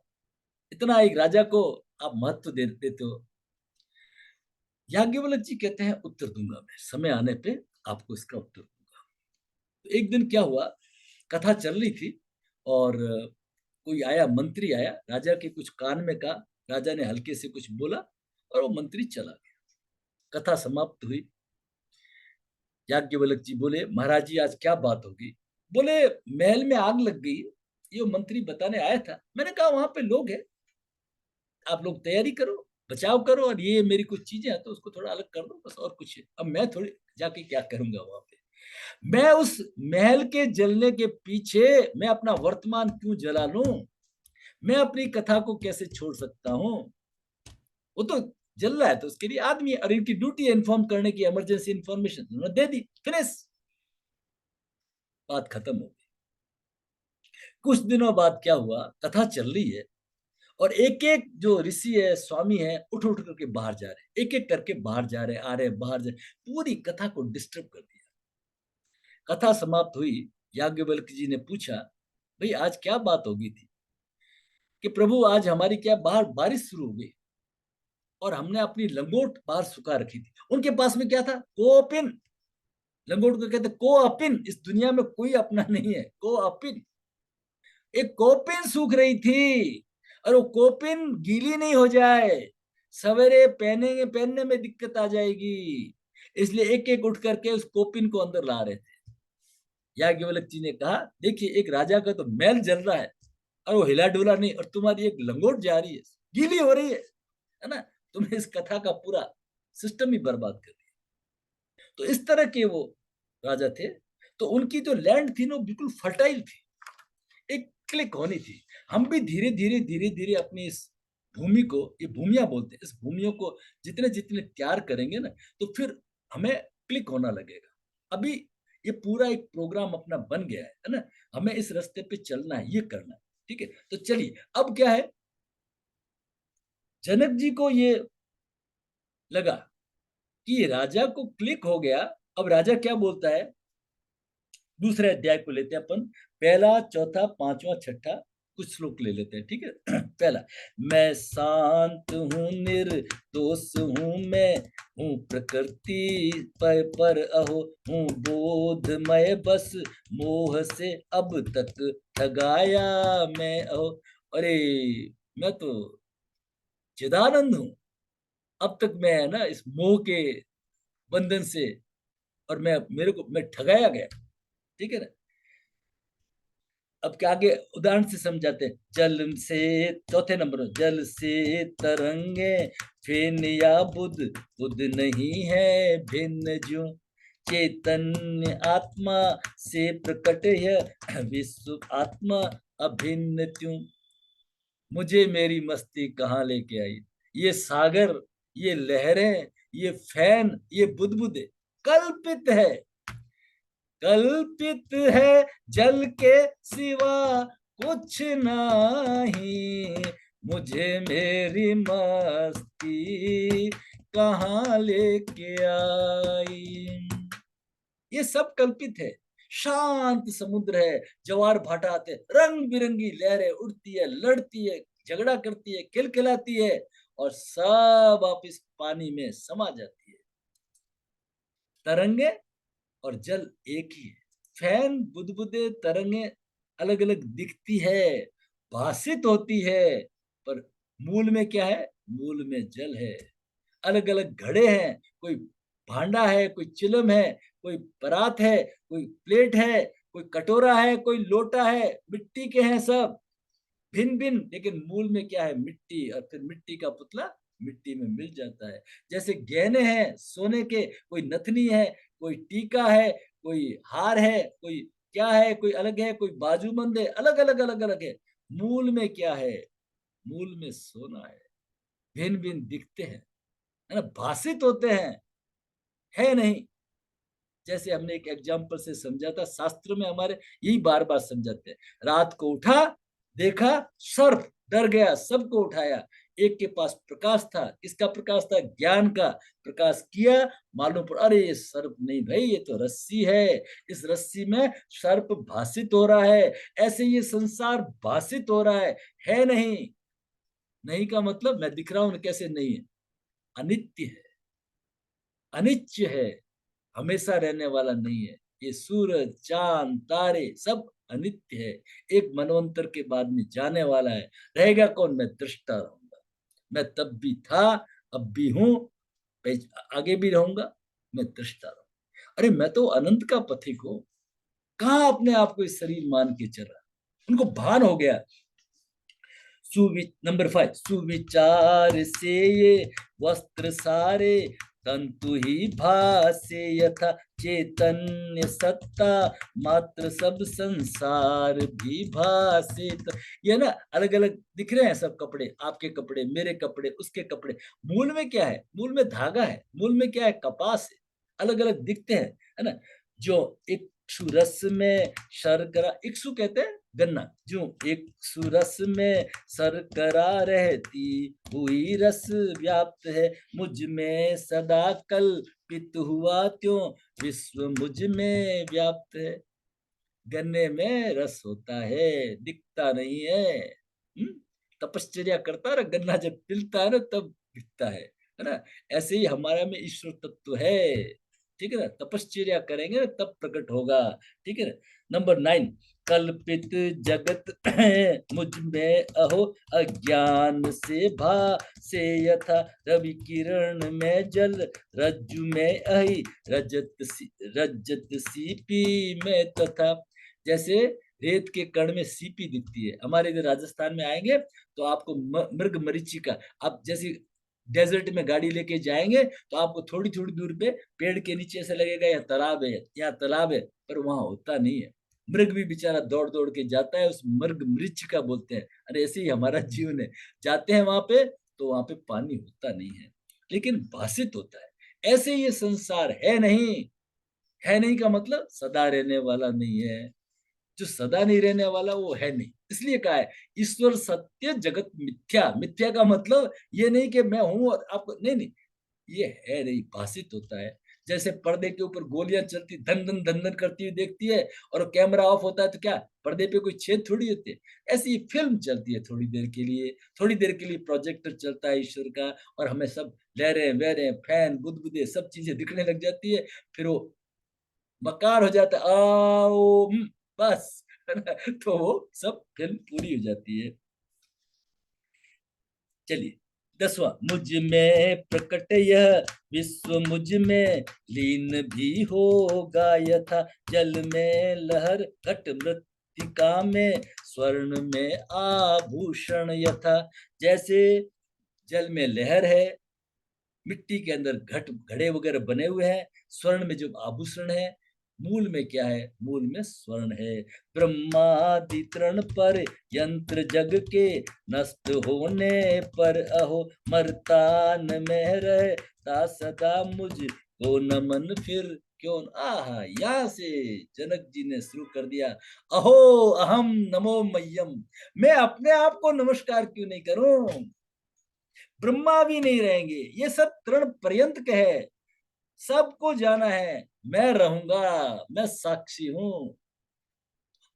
इतना एक राजा को आप महत्व दे देते हो। याज्ञवल्क्य जी कहते हैं उत्तर दूंगा, मैं समय आने पे आपको इसका उत्तर दूंगा। तो एक दिन क्या हुआ, कथा चल रही थी और कोई आया, मंत्री आया, राजा के कुछ कान में कहा, राजा ने हल्के से कुछ बोला और वो मंत्री चला गया। कथा समाप्त हुई। याज्ञवल्क्य जी बोले महाराज जी आज क्या बात होगी? बोले महल में आग लग गई, ये मंत्री बताने आया था, मैंने कहा वहां पे लोग हैं, आप लोग तैयारी करो, बचाव करो, और ये मेरी कुछ चीजें हैं तो उसको थोड़ा अलग कर दो बस, और कुछ है। अब मैं थोड़ी जाके क्या करूंगा वहां पे, मैं उस महल के जलने के पीछे मैं अपना वर्तमान क्यों जला लूं? मैं अपनी कथा को कैसे छोड़ सकता हूं? वो तो जल रहा है तो उसके लिए आदमी, और इनकी ड्यूटी है इन्फॉर्म करने की, इमरजेंसी इन्फॉर्मेशन उन्होंने दे दी, फिनिश, बात खत्म हो गई। कुछ दिनों बाद क्या हुआ, कथा चल रही है और एक एक जो ऋषि है, स्वामी है, उठ उठ करके बाहर जा रहे हैं, एक एक करके बाहर जा रहे, आ रहे, बाहर जा, पूरी कथा को डिस्टर्ब कर दिया। कथा समाप्त हुई, याज्ञवल्क्य जी ने पूछा, भाई आज क्या बात हो गई थी? कि प्रभु आज हमारी क्या बाहर बारिश शुरू हो गई और हमने अपनी लंगोट बाहर सुखा रखी थी। उनके पास में क्या था? कोपिन। लंगोट को कहते को अपिन, इस दुनिया में कोई अपना नहीं है, को अपिन। एक कोपिन सूख रही थी और वो कोपिन गीली नहीं हो जाए, सवेरे पहनेंगे, पहनने में दिक्कत आ जाएगी, इसलिए एक एक उठ करके उस कोपिन को अंदर ला रहे थे। याज्ञवल्क्य जी ने कहा, देखिए एक राजा का तो महल जल रहा है और वो हिला डुला नहीं, और तुम्हारी एक लंगोट जा रही है, गीली हो रही है ना? तुमने इस कथा का पूरा सिस्टम ही बर्बाद कर दिया। तो इस तरह के वो राजा थे। तो उनकी जो लैंड थी ना बिल्कुल फर्टाइल थी, एक क्लिक होनी थी। हम भी धीरे धीरे धीरे धीरे अपनी इस भूमि को, ये भूमिया बोलते हैं, इस भूमियों को जितने जितने तैयार करेंगे ना, तो फिर हमें क्लिक होना लगेगा। अभी ये पूरा एक प्रोग्राम अपना बन गया है ना, हमें इस रास्ते पे चलना है, ये करना है, ठीक है? तो चलिए, अब क्या है, जनक जी को ये लगा कि राजा को क्लिक हो गया। अब राजा क्या बोलता है, दूसरे अध्याय को लेते हैं अपन, पहला, चौथा, पांचवा, छठा, कुछ श्लोक ले लेते हैं, ठीक है? पहला, मैं शांत हूँ, निर्दोष हूँ, मैं हूँ प्रकृति पर अहो, हूँ बोधमय, बस मोह से अब तक ठगाया मैं अहो। अरे मैं तो चिदानंद हूँ, अब तक मैं है ना इस मोह के बंधन से, और मैं ठगाया गया, ठीक है ना? अब क्या आगे उदाहरण से समझाते हैं, जल से, चौथे नंबर में, जल से तरंगे फेन या बुध, बुध नहीं है भिन्न ज्यों, चैतन्य आत्मा से प्रकट है विश्व आत्मा अभिन्न त्यों। मुझे मेरी मस्ती कहाँ लेके आई, ये सागर, ये लहरें, ये फैन, ये बुदबुदे कल्पित है, कल्पित है, जल के सिवा कुछ नहीं, मुझे मेरी मस्ती कहाँ लेके आई। ये सब कल्पित है। शांत समुद्र है, ज्वार भाटा आते, रंग बिरंगी लहरें उड़ती है, लड़ती है, झगड़ा करती है, खिलखिलाती है, और सब वापिस पानी में समा जाती है। तरंगे और जल एक ही है। फैन, बुदबुदे, तरंगे अलग अलग दिखती है, भाषित होती है, पर मूल में क्या है? मूल में जल है। अलग अलग घड़े हैं, कोई भांडा है, कोई चिलम है, कोई परात है, कोई प्लेट है, कोई कटोरा है, कोई लोटा है, मिट्टी के हैं सब, भिन्न भिन्न, लेकिन मूल में क्या है? मिट्टी, और फिर मिट्टी का पुतला मिट्टी में मिल जाता है। जैसे गहने हैं सोने के, कोई नथनी है, कोई टीका है, कोई हार है, कोई क्या है, कोई अलग है, कोई बाजूबंद है, अलग अलग अलग अलग है। मूल में क्या है? मूल में सोना है। भिन्न भिन्न दिखते हैं, है ना, भाषित होते हैं, है नहीं। जैसे हमने एक एग्जाम्पल से समझा था, शास्त्र में हमारे यही बार बार समझाते हैं। रात को उठा, देखा सर्प, डर गया, सबको उठाया। एक के पास प्रकाश था, इसका प्रकाश था ज्ञान का, प्रकाश किया, मालूम पड़ा अरे ये सर्प नहीं भाई, ये तो रस्सी है, इस रस्सी में सर्प भाषित हो रहा है। ऐसे ये संसार भाषित हो रहा है नहीं। नहीं का मतलब मैं दिख रहा हूं कैसे नहीं है, अनित्य है, अनित्य है, हमेशा रहने वाला नहीं है। ये सूरज, चांद, तारे सब अनित्य है, एक मनवंतर के बाद में जाने वाला है। रहेगा कौन? मैं दृष्टा रहूंगा। मैं तब भी था, अब भी हूं, आगे भी रहूंगा, मैं दृष्टा रहूंगा। अरे मैं तो अनंत का पथिक हूं, कहाँ अपने आप को इस शरीर मान के चल रहा? उनको भान हो गया। नंबर 5, सुविचार से ये वस्त्र सारे तंतु ही भासे यथा चैतन्य सत्ता, मात्र सब संसार भी भासे। ये ना अलग अलग दिख रहे हैं सब कपड़े, आपके कपड़े, मेरे कपड़े, उसके कपड़े। मूल में क्या है? मूल में धागा है, मूल में क्या है? कपास है। अलग अलग दिखते हैं, है ना। जो इक्षु रस में शर्करा, इक्षु कहते हैं गन्ना, जो इक्षु रस में शर्करा रहती हुई रस व्याप्त है, मुझ में सदा कल्पित हुआ त्यों विश्व मुझ में व्याप्त है। गन्ने में रस होता है, दिखता नहीं है। तपश्चर्या करता है, गन्ना जब पिलता है ना तब दिखता है ना। ऐसे ही हमारा में ईश्वर तत्व है, ठीक है ना। तपश्चर्या करेंगे ना तब प्रकट होगा, ठीक है ना। नंबर 9, कल्पित जगत मुझ में अहो अज्ञान से भासे यथा, रवि किरण में जल रज्जु में अहि रजत सीपी में तथा। जैसे रेत के कण में सीपी दिखती है। हमारे इधर राजस्थान में आएंगे तो आपको मृग मरीचिका, आप जैसे डेजर्ट में गाड़ी लेके जाएंगे तो आपको थोड़ी थोड़ी दूर पे पेड़ के नीचे ऐसे लगेगा यहाँ तालाब है, यहाँ तालाब है, पर वहां होता नहीं है। मृग भी बेचारा दौड़ दौड़ के जाता है, उस मृग मरीचिका बोलते हैं। अरे ऐसे ही हमारा जीवन है, जाते हैं वहां पे तो वहां पे पानी होता नहीं है, लेकिन भाषित होता है। ऐसे ये संसार है नहीं, है नहीं का मतलब सदा रहने वाला नहीं है। जो सदा नहीं रहने वाला वो है नहीं, इसलिए कहा है ईश्वर सत्य जगत मिथ्या। मिथ्या का मतलब ये नहीं कि मैं हूं और आपको, नहीं नहीं, ये है नहीं, भाषित होता है। जैसे पर्दे के ऊपर गोलियां चलती धन धन धन धन करती हुई देखती है, और कैमरा ऑफ होता है तो क्या पर्दे पे कोई छेद थोड़ी होते है। ऐसी फिल्म चलती है थोड़ी देर के लिए, थोड़ी देर के लिए प्रोजेक्टर चलता है ईश्वर का, और हमें सब लहरें वहरें फैन गुदगुदे सब चीजें दिखने लग जाती है। फिर वो मकार हो जाता है, आओ बस, है ना? तो वो सब फिल्म पूरी हो जाती है। चलिए 10वां, मुझ में प्रकट यह विश्व मुझ में लीन भी होगा यथा, जल में लहर घट मृत्तिका में स्वर्ण में आभूषण यथा। जैसे जल में लहर है, मिट्टी के अंदर घट घड़े वगैरह बने हुए हैं, स्वर्ण में जो आभूषण है, मूल में क्या है? मूल में स्वर्ण है। ब्रह्मादि तृण पर यंत्र जग के नष्ट होने पर अहो मरता न में रहता सदा, मुझ को नमन फिर क्यों। आहा, यहाँ से जनक जी ने शुरू कर दिया, अहो अहम नमो मह्यम। मैं अपने आप को नमस्कार क्यों नहीं करूं? ब्रह्मा भी नहीं रहेंगे, ये सब तृण पर्यंत के है, सबको जाना है, मैं रहूंगा, मैं साक्षी हूं।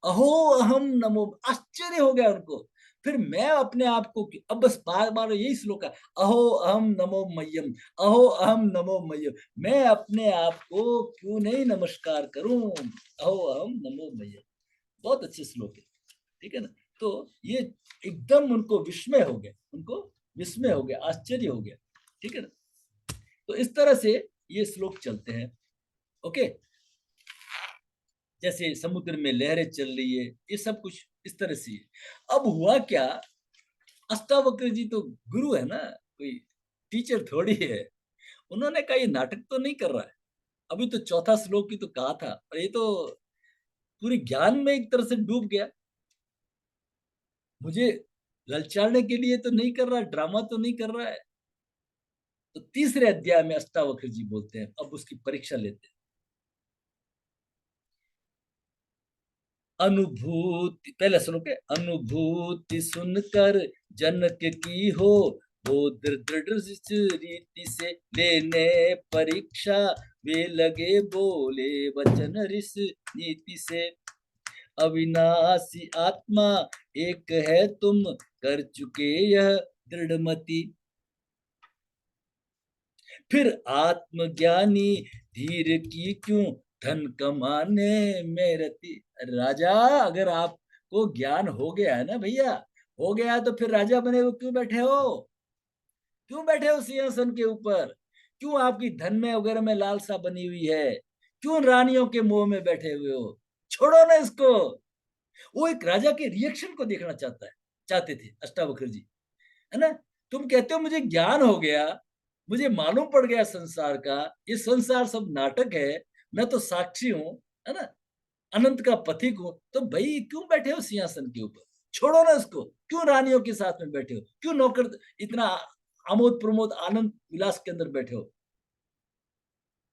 अहो अहम नमो, आश्चर्य हो गया उनको। फिर मैं अपने आप को अब बस बार बार यही श्लोक है, अहो अहम नमो मह्यम, अहो अहम नमो मह्यम। मैं अपने आप को क्यों नहीं नमस्कार करूं? अहो अहम नमो मह्यम। बहुत अच्छे श्लोक है, ठीक है ना। तो ये एकदम उनको विस्मय हो गया, उनको विस्मय हो गया, आश्चर्य हो गया, ठीक है ना। तो इस तरह से ये श्लोक चलते हैं। ओके, जैसे समुद्र में लहरें चल रही है, ये सब कुछ इस तरह से है। अब हुआ क्या, अष्टावक्र जी तो गुरु है ना, कोई टीचर थोड़ी है। उन्होंने कहा ये नाटक तो नहीं कर रहा है, अभी तो चौथा श्लोक ही तो कहा था, और ये तो पूरी ज्ञान में एक तरह से डूब गया, मुझे ललचाने के लिए तो नहीं कर रहा है, ड्रामा तो नहीं कर रहा है। तो तीसरे अध्याय में अष्टावक्र जी बोलते हैं, अब उसकी परीक्षा लेते हैं। अनुभूति, पहला श्लोक है, अनुभूति सुनकर जनक की हो, वो दृढ़ रीति से लेने परीक्षा, वे लगे बोले वचन ऋष नीति से। अविनाशी आत्मा एक है तुम कर चुके यह दृढ़मति, फिर आत्मज्ञानी धीर की क्यों धन कमाने में रति। राजा, अगर आपको ज्ञान हो गया है ना भैया, हो गया तो फिर राजा बने हो क्यों बैठे हो? क्यों बैठे हो सिंहासन के ऊपर? क्यों आपकी धन में वगैरह में लालसा बनी हुई है? क्यों रानियों के मोह में बैठे हुए हो? छोड़ो ना इसको। वो एक राजा के रिएक्शन को देखना चाहता है, चाहते थे अष्टावक्र जी, है ना। तुम कहते हो मुझे ज्ञान हो गया, मुझे मालूम पड़ गया संसार का, ये संसार सब नाटक है, मैं तो साक्षी हूँ, है ना, अनंत का पथिक हूँ, तो भाई क्यों बैठे हो सिंहासन के ऊपर? छोड़ो ना उसको, क्यों रानियों के साथ में बैठे हो, क्यों नौकर इतना आमोद प्रमोद आनंद विलास के अंदर बैठे हो?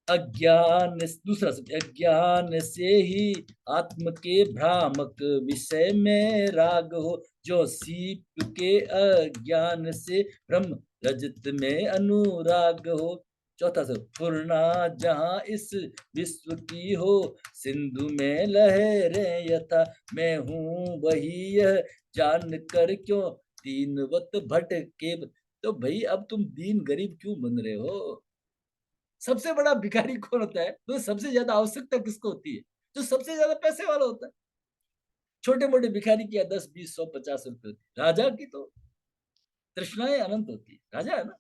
अज्ञान, दूसरा शब्द, अज्ञान से ही आत्म के भ्रामक विषय में राग हो, जो सीप के अज्ञान से ब्रह्म रजत में अनुराग हो। चौथा शब्द, पूर्णा जहां इस विश्व की हो, सिंधु में लहरें यथा मैं हूं वही, यह जान कर क्यों दीनवत भटके। तो भाई अब तुम दीन गरीब क्यों बन रहे हो? सबसे बड़ा भिखारी कौन होता है? तो सबसे ज्यादा आवश्यकता किसको होती है? जो सबसे ज्यादा पैसे वाला होता है। छोटे मोटे भिखारी की 10, 20, 100, 50 रुपए होती है, राजा की तो तृष्णाएं अनंत होती है, राजा है ना।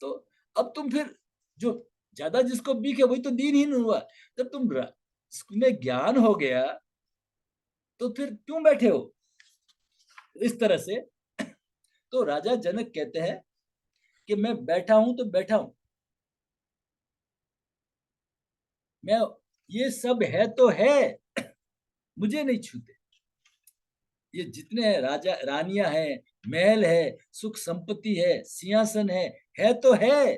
तो अब तुम फिर, जो ज्यादा जिसको बीक है वही तो दीनहीन हुआ। जब तुम्हें ज्ञान हो गया तो फिर क्यों बैठे हो इस तरह से? तो राजा जनक कहते हैं कि मैं बैठा हूं तो बैठा हूं, मैं, ये सब है तो है, मुझे नहीं छूते। ये जितने हैं, राजा रानियां हैं, महल है, सुख संपत्ति है, सिंहासन है तो है,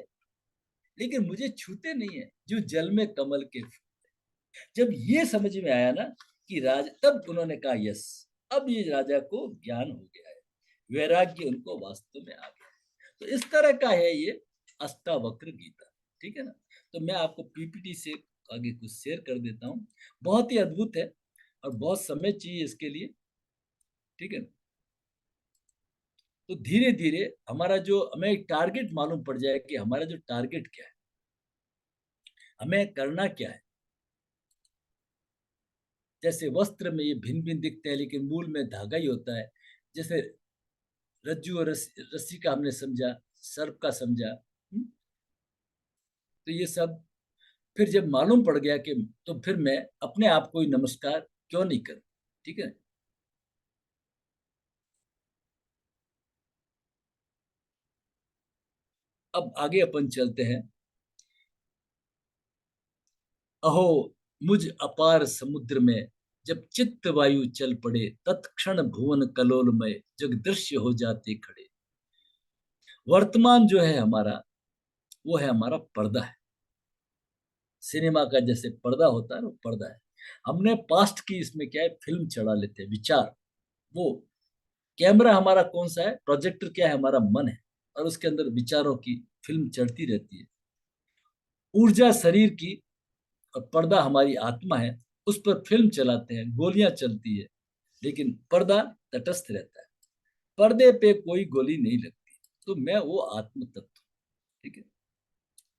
लेकिन मुझे छूते नहीं है जो जल में कमल के फूल। जब ये समझ में आया ना कि राजा, तब उन्होंने कहा यस, अब ये राजा को ज्ञान हो गया है, वैराग्य उनको वास्तव में आ गया है। तो इस तरह का है ये अष्टावक्र गीता। ठीक है ना। तो मैं आपको पीपीटी से आगे कुछ शेयर कर देता हूँ, बहुत ही अद्भुत है और बहुत समय चाहिए इसके लिए। ठीक है। तो धीरे धीरे हमारा जो, हमें एक टारगेट मालूम पड़ जाए कि हमारा जो टारगेट क्या है, हमें करना क्या है। जैसे वस्त्र में ये भिन्न भिन्न दिखते हैं लेकिन मूल में धागा ही होता है। जैसे रज्जु और रस्सी का हमने समझा, सर्प का समझा। तो ये सब फिर जब मालूम पड़ गया कि, तो फिर मैं अपने आप को ही नमस्कार क्यों नहीं करूं। ठीक है। अब आगे अपन चलते हैं। अहो मुझ अपार समुद्र में जब चित्त वायु चल पड़े, तत्क्षण भुवन कलोलमय जग दृश्य हो जाते खड़े। वर्तमान जो है हमारा, वो है हमारा पर्दा है। सिनेमा का जैसे पर्दा होता है, वो पर्दा है। हमने पास्ट की इसमें क्या है, फिल्म चढ़ा लेते हैं, विचार। वो कैमरा हमारा कौन सा है, प्रोजेक्टर क्या है, हमारा मन है, और उसके अंदर विचारों की फिल्म चढ़ती रहती है। ऊर्जा शरीर की, और पर्दा हमारी आत्मा है, उस पर फिल्म चलाते हैं, गोलियां चलती है, लेकिन पर्दा तटस्थ रहता है, पर्दे पे कोई गोली नहीं लगती। तो मैं वो आत्म तत्व। ठीक है।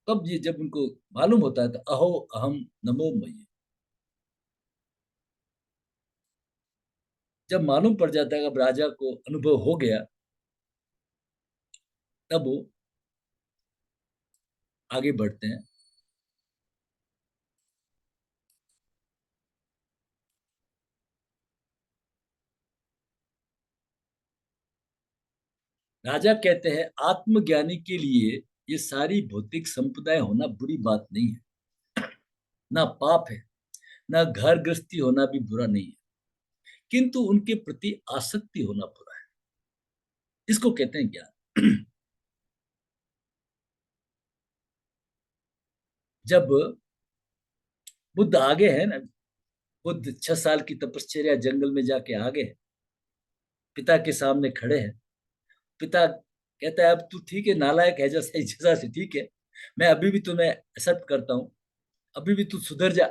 तब ये जब उनको मालूम होता है तो अहो अहम नमो मयि, जब मालूम पड़ जाता है, अब राजा को अनुभव हो गया, तब वो आगे बढ़ते हैं। राजा कहते हैं आत्मज्ञानी के लिए ये सारी भौतिक संपदाएं होना बुरी बात नहीं है, ना पाप है, ना घर गृहस्थी होना भी बुरा नहीं है, किंतु उनके प्रति आसक्ति होना बुरा है। इसको कहते हैं ज्ञान। जब बुद्ध आगे है ना, बुद्ध 6 साल की तपश्चर्या जंगल में जाके आगे है, पिता के सामने खड़े हैं। पिता कहता है अब तू ठीक है, नालायक है जैसा जैसा से, ठीक है, मैं अभी भी तुम्हें एक्सेप्ट करता हूँ, अभी भी तू सुधर जा,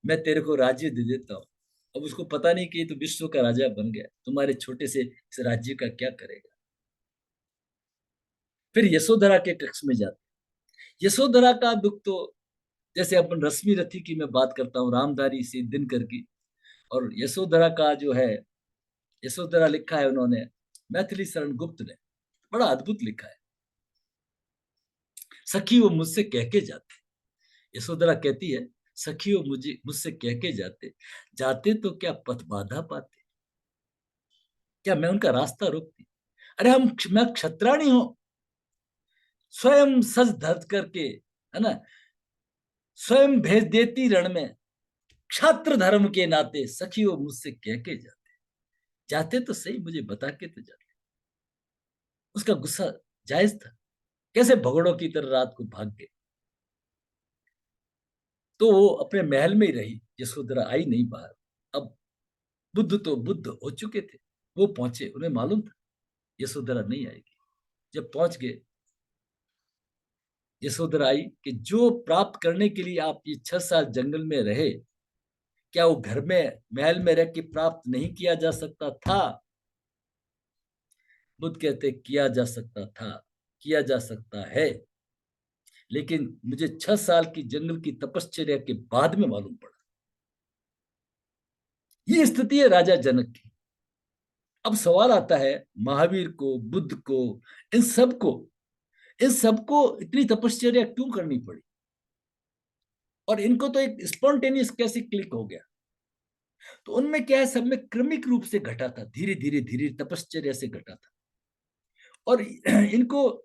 मैं तेरे को राज्य दे देता हूँ। अब उसको पता नहीं कि ये तो विश्व का राजा बन गया, तुम्हारे छोटे से इस राज्य का क्या करेगा। फिर यशोधरा के कक्ष में जाते। यशोधरा का दुख तो, जैसे अपन रश्मि रथी की मैं बात करता हूँ, रामधारी से दिनकर की, और यशोधरा का जो है, यशोधरा लिखा है उन्होंने, मैथिली शरण गुप्त ने, बड़ा अद्भुत लिखा है। सखी वो मुझसे कह के जाते, यशोधरा कहती है, सखी वो मुझे मुझसे कह के जाते, जाते तो क्या पथ बाधा पाते, क्या मैं उनका रास्ता रोकती? अरे हम, मैं क्षत्राणी हूं, स्वयं सज धज करके, है ना, स्वयं भेज देती रण में, क्षात्र धर्म के नाते सखी वो मुझसे कह के जाते, जाते तो सही, मुझे बता के तो जाते। उसका गुस्सा जायज था, कैसे भगोड़ों की तरह रात को भाग गए। तो वो अपने महल में ही रही, यशोधरा आई नहीं बाहर। अब बुद्ध तो बुद्ध हो चुके थे, वो पहुंचे, उन्हें मालूम था यशोधरा नहीं आएगी। जब पहुंच गए, यशोधरा आई कि जो प्राप्त करने के लिए आप ये 6 साल जंगल में रहे, क्या वो घर में महल में रह के प्राप्त नहीं किया जा सकता था? बुद्ध कहते किया जा सकता था, किया जा सकता है, लेकिन मुझे 6 साल की जंगल की तपश्चर्या के बाद में मालूम पड़ा। ये स्थिति है राजा जनक की। अब सवाल आता है, महावीर को, बुद्ध को, इन सबको इन सबको इतनी तपश्चर्या क्यों करनी पड़ी? और इनको तो एक स्पॉन्टेनियस कैसे क्लिक हो गया? तो उनमें क्या है, सब में क्रमिक रूप से घटा था, धीरे धीरे धीरे तपश्चर्या से घटा था। और इनको,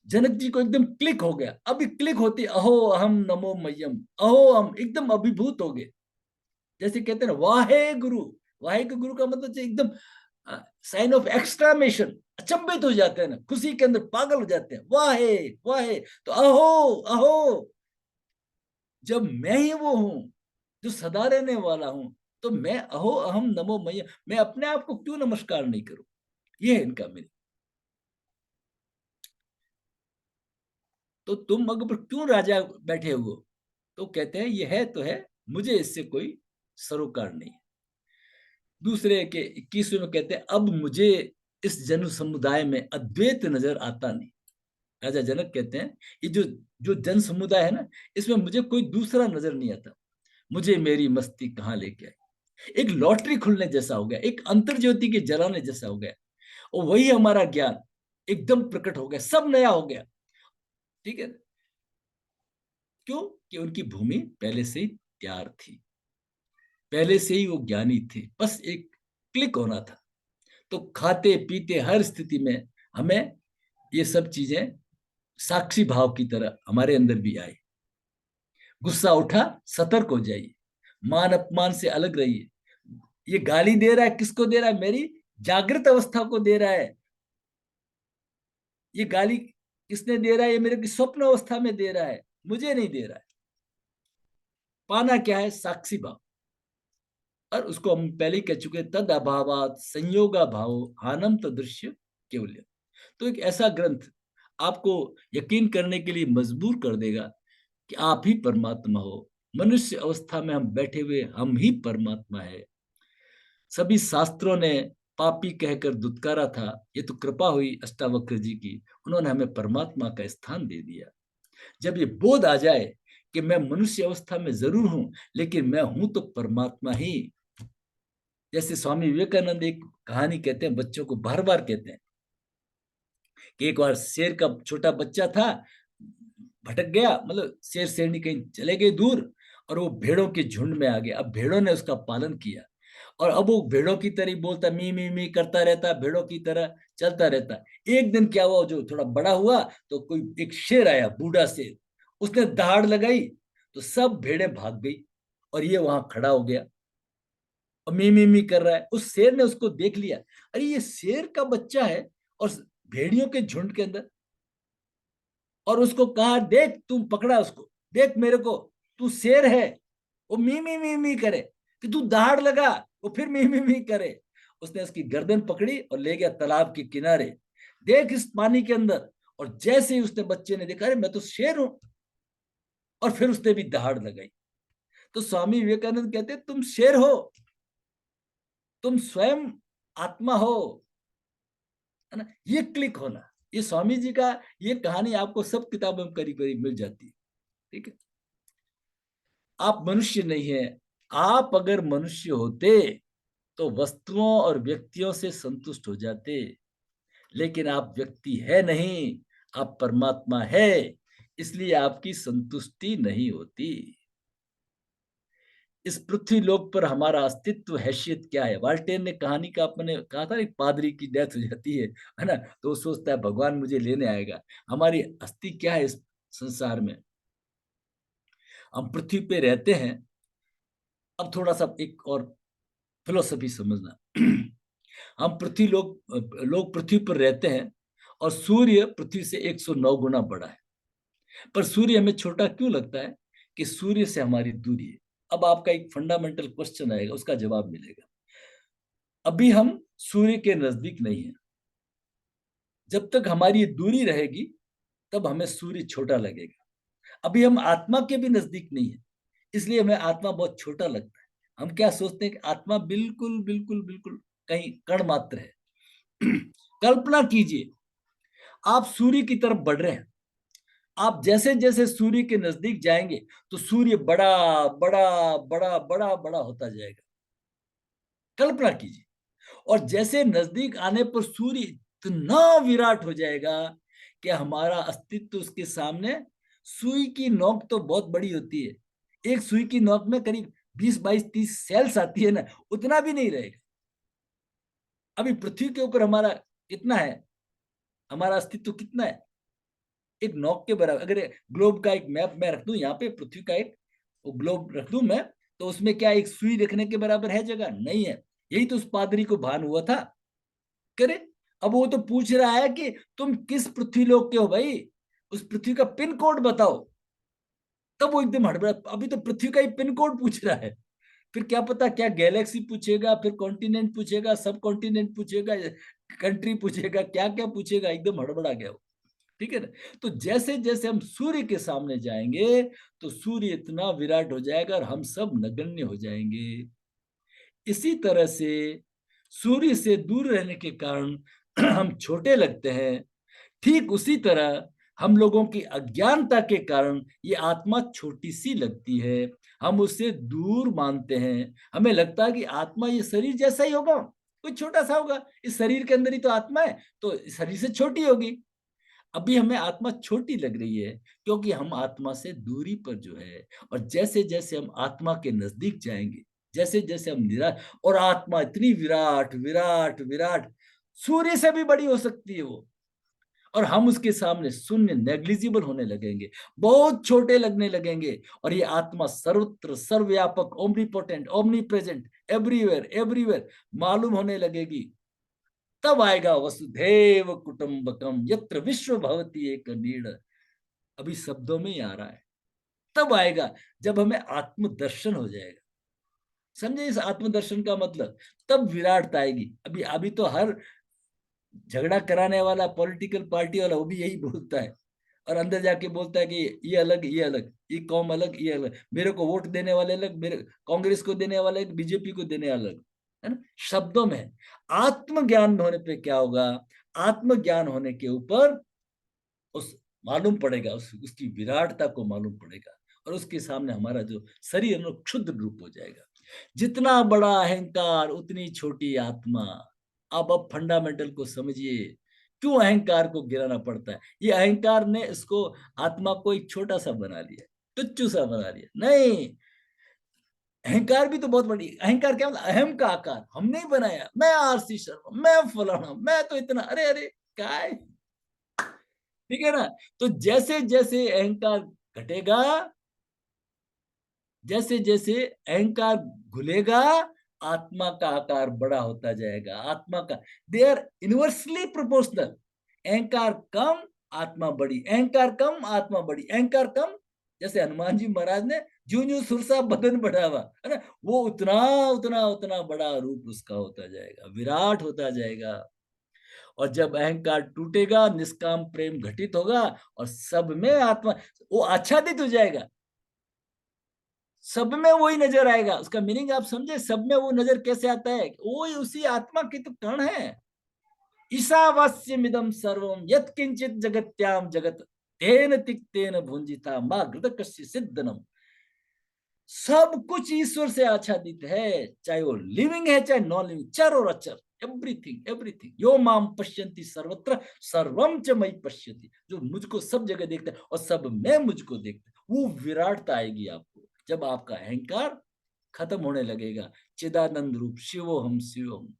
जनक जी को एकदम क्लिक हो गया। अब क्लिक होती, अहो अहम नमो मय्यम, अहो हम एकदम अभिभूत हो गए। जैसे कहते हैं ना, वाहे गुरु। वाहे के गुरु का मतलब एकदम साइन ऑफ एक्सक्लामेशन, अचंभित हो जाते हैं ना, खुशी के अंदर पागल हो जाते हैं, वाहे वाहे। तो अहो अहो, जब मैं ही वो हूं जो सदा रहने वाला हूं, तो मैं अहो अहम नमो मय्यम, मैं अपने आप को क्यों नमस्कार नहीं करूं? ये है इनका मीनिंग। तो तुम अकबर क्यों राजा बैठे हुए हो? तो कहते हैं ये है तो है, मुझे इससे कोई सरोकार नहीं। दूसरे के 21वें में कहते हैं, अब मुझे इस जन समुदाय में अद्वैत नजर आता नहीं। राजा जनक कहते हैं, ये जो जो जन समुदाय है ना, इसमें मुझे कोई दूसरा नजर नहीं आता। मुझे मेरी मस्ती कहाँ लेके आई। एक लॉटरी खुलने जैसा हो गया, एक अंतर ज्योति के जलाने जैसा हो गया, और वही हमारा ज्ञान एकदम प्रकट हो गया, सब नया हो गया। ठीक है, क्यों? कि उनकी भूमि पहले से ही तैयार थी, पहले से ही वो ज्ञानी थे, बस एक क्लिक होना था। तो खाते पीते हर स्थिति में हमें ये सब चीजें साक्षी भाव की तरह हमारे अंदर भी आए। गुस्सा उठा, सतर्क हो जाइए, मान अपमान से अलग रहिए। ये गाली दे रहा है, किसको दे रहा है? मेरी जागृत अवस्था को दे रहा है। ये गाली किसने दे रहा है? ये मेरे की स्वप्न अवस्था में दे रहा है, मुझे नहीं दे रहा है। पाना क्या है? साक्षी भाव। और उसको हम पहले ही कह चुके हैं, तद अभावात संयोगा भाव हानम तदृश्य केवल्य। तो एक ऐसा ग्रंथ आपको यकीन करने के लिए मजबूर कर देगा कि आप ही परमात्मा हो। मनुष्य अवस्था में हम बैठे हुए हम ही परमात्मा है। सभी शास्त्रों ने पापी कहकर दुत्कारा था, ये तो कृपा हुई अष्टावक्र जी की, उन्होंने हमें परमात्मा का स्थान दे दिया। जब ये बोध आ जाए कि मैं मनुष्य अवस्था में जरूर हूं, लेकिन मैं हूं तो परमात्मा ही। जैसे स्वामी विवेकानंद एक कहानी कहते हैं, बच्चों को बार बार कहते हैं कि एक बार शेर का छोटा बच्चा था, भटक गया, मतलब शेर शेरनी कहीं चले गए दूर, और वो भेड़ों के झुंड में आ गया। अब भेड़ों ने उसका पालन किया, और अब वो भेड़ों की तरह बोलता, मी मी मी करता रहता, भेड़ों की तरह चलता रहता। एक दिन क्या हुआ, जो थोड़ा बड़ा हुआ, तो कोई एक शेर आया, बूढ़ा शेर, उसने दहाड़ लगाई, तो सब भेड़े भाग गई, और ये वहां खड़ा हो गया और मी कर रहा है। उस शेर ने उसको देख लिया, अरे ये शेर का बच्चा है और भेड़ियों के झुंड के अंदर। और उसको कहा, देख, तुम पकड़ा उसको, देख मेरे को, तू शेर है। वो मी करे, कि तू दहाड़ लगा, वो फिर मी करे। उसने उसकी गर्दन पकड़ी और ले गया तालाब के किनारे, देख इस पानी के अंदर। और जैसे ही उसने, बच्चे ने देखा, अरे मैं तो शेर हूं, और फिर उसने भी दहाड़ लगाई। तो स्वामी विवेकानंद कहते, तुम शेर हो, तुम स्वयं आत्मा हो, है ना? ये क्लिक होना, ये स्वामी जी का, ये कहानी आपको सब किताबों में करीब करीब मिल जाती है। ठीक है, आप मनुष्य नहीं है। आप अगर मनुष्य होते तो वस्तुओं और व्यक्तियों से संतुष्ट हो जाते, लेकिन आप व्यक्ति है नहीं, आप परमात्मा है, इसलिए आपकी संतुष्टि नहीं होती। इस पृथ्वी लोक पर हमारा अस्तित्व हैसियत क्या है। वाल्टेर ने कहानी का अपने कहा था, एक पादरी की डेथ हो जाती है ना, तो वो सोचता है भगवान मुझे लेने आएगा। हमारी अस्थि क्या है इस संसार में। हम पृथ्वी पे रहते हैं। अब थोड़ा सा एक और फिलोसफी समझना। हम पृथ्वी लोग पृथ्वी पर रहते हैं और सूर्य पृथ्वी से 109 गुना बड़ा है। पर सूर्य हमें छोटा क्यों लगता है? कि सूर्य से हमारी दूरी है। अब आपका एक फंडामेंटल क्वेश्चन आएगा, उसका जवाब मिलेगा। अभी हम सूर्य के नजदीक नहीं है। जब तक हमारी दूरी रहेगी तब हमें सूर्य छोटा लगेगा। अभी हम आत्मा के भी नजदीक नहीं है, इसलिए हमें आत्मा बहुत छोटा लगता है। हम क्या सोचते हैं कि आत्मा बिल्कुल बिल्कुल बिल्कुल कहीं कण मात्र है। कल्पना कीजिए, आप सूर्य की तरफ बढ़ रहे हैं। आप जैसे जैसे सूर्य के नजदीक जाएंगे तो सूर्य बड़ा बड़ा बड़ा बड़ा बड़ा होता जाएगा। कल्पना कीजिए। और जैसे नजदीक आने पर सूर्य इतना विराट हो जाएगा कि हमारा अस्तित्व उसके सामने। सुई की नोक तो बहुत बड़ी होती है। एक सुई की नोक में करीब 20 22 30 सेल्स आती है ना, उतना भी नहीं रहेगा। अभी पृथ्वी के ऊपर हमारा कितना है, हमारा अस्तित्व कितना है? एक नोक के बराबर। अगर ग्लोब का एक मैप मैं रख दूं यहाँ पे, पृथ्वी का एक ग्लोब रख दूं मैं, तो उसमें क्या एक सुई रखने के बराबर है? जगह नहीं है। यही तो उस पादरी को भान हुआ था। करे, अब वो तो पूछ रहा है कि तुम किस पृथ्वी लोक के हो भाई, उस पृथ्वी का पिन कोड बताओ। तब वो एकदम हड़बड़ा, अभी तो पृथ्वी का ही पिन कोड पूछ रहा है। फिर क्या पता क्या गैलेक्सी पूछेगा, फिर कॉन्टिनेंट पूछेगा, सब कॉन्टिनेंट पूछेगा, कंट्री पूछेगा, क्या क्या पूछेगा। एकदम हड़बड़ा गया वो। ठीक है ना। तो जैसे जैसे हम सूर्य के सामने जाएंगे तो सूर्य इतना विराट हो जाएगा और हम सब नगण्य हो जाएंगे। इसी तरह से सूर्य से दूर रहने के कारण हम छोटे लगते हैं। ठीक उसी तरह हम लोगों की अज्ञानता के कारण ये आत्मा छोटी सी लगती है। हम उससे दूर मानते हैं। हमें लगता है कि आत्मा ये शरीर जैसा ही होगा, कोई छोटा सा होगा। इस शरीर के अंदर ही तो आत्मा है, तो इस शरीर से छोटी होगी। अभी हमें आत्मा छोटी लग रही है क्योंकि हम आत्मा से दूरी पर जो है। और जैसे जैसे हम आत्मा के नजदीक जाएंगे, जैसे जैसे हम निराश, और आत्मा इतनी विराट विराट विराट, सूर्य से भी बड़ी हो सकती है वो। और हम उसके सामने शून्य, नेग्लिजिबल होने लगेंगे, बहुत छोटे लगने लगेंगे। और ये आत्मा सर्वत्र सर्वव्यापक, omnipotent, omni present, everywhere everywhere मालूम होने लगेगी। तब आएगा वसुधैव कुटुंबकम यत्र विश्व भवति एक नीड़। अभी शब्दों में ही आ रहा है। तब आएगा जब हमें आत्मदर्शन हो जाएगा। समझे इस आत्मदर्शन का मतलब? तब विराटता आएगी। अभी अभी तो हर झगड़ा कराने वाला पॉलिटिकल पार्टी वाला वो भी यही बोलता है, और अंदर जाके बोलता है कि ये अलग ये अलग, ये कौम अलग ये अलग, मेरे को वोट देने वाले अलग, मेरे कांग्रेस को देने वाले, बीजेपी को देने अलग, है ना, शब्दों में। आत्मज्ञान होने पे क्या होगा? आत्मज्ञान होने के ऊपर उस मालूम पड़ेगा, उसकी विराटता को मालूम पड़ेगा। और उसके सामने हमारा जो शरीर है क्षुद्र रूप हो जाएगा। जितना बड़ा अहंकार उतनी छोटी आत्मा। अब फंडामेंटल को समझिए, क्यों अहंकार को गिराना पड़ता है। ये अहंकार ने इसको, आत्मा को एक छोटा सा बना लिया, तुच्छ सा बना लिया। नहीं, अहंकार भी तो बहुत बड़ी। अहंकार क्या मतलब? अहम का आकार हम नहीं बनाया, मैं आरसी शर्मा, मैं फलाना, मैं तो इतना, अरे अरे क्या है। ठीक है ना। तो जैसे जैसे अहंकार घटेगा, जैसे जैसे अहंकार घुलेगा, आत्मा का आकार बड़ा होता जाएगा। आत्मा का, दे आर इनवर्सली प्रोपोर्शनल। अहंकार कम, आत्मा बड़ी, अहंकार कम, आत्मा बड़ी, अहंकार कम। जैसे हनुमान जी महाराज ने जो जो सुरसा बदन बढ़ावा, है ना, वो उतना उतना उतना बड़ा रूप उसका होता जाएगा, विराट होता जाएगा। और जब अहंकार टूटेगा, निष्काम प्रेम घटित होगा, और सब में आत्मा वो आच्छादित हो जाएगा। सब में वही नजर आएगा। उसका मीनिंग आप समझे? सब में वो नजर कैसे आता है? वो उसी आत्मा के तो कण है। ईशावास्यमिदं सर्वं यत्किंचित जगत्याम जगत तेन तिक्तेन भुंजिता मां घृतकस्य सिद्धनम। सब कुछ ईश्वर से आच्छादित है, चाहे वो लिविंग है चाहे नॉन लिविंग, चर और अचर, एवरीथिंग एवरीथिंग। यो माम पश्यन्ति सर्वत्र सर्वम च मयि पश्यति। जो मुझको सब जगह देखता है और सब में मुझको देखता है, वो विराटता आएगी आपको जब आपका अहंकार खत्म होने लगेगा। चिदानंद रूप शिवोहम शिवोहम।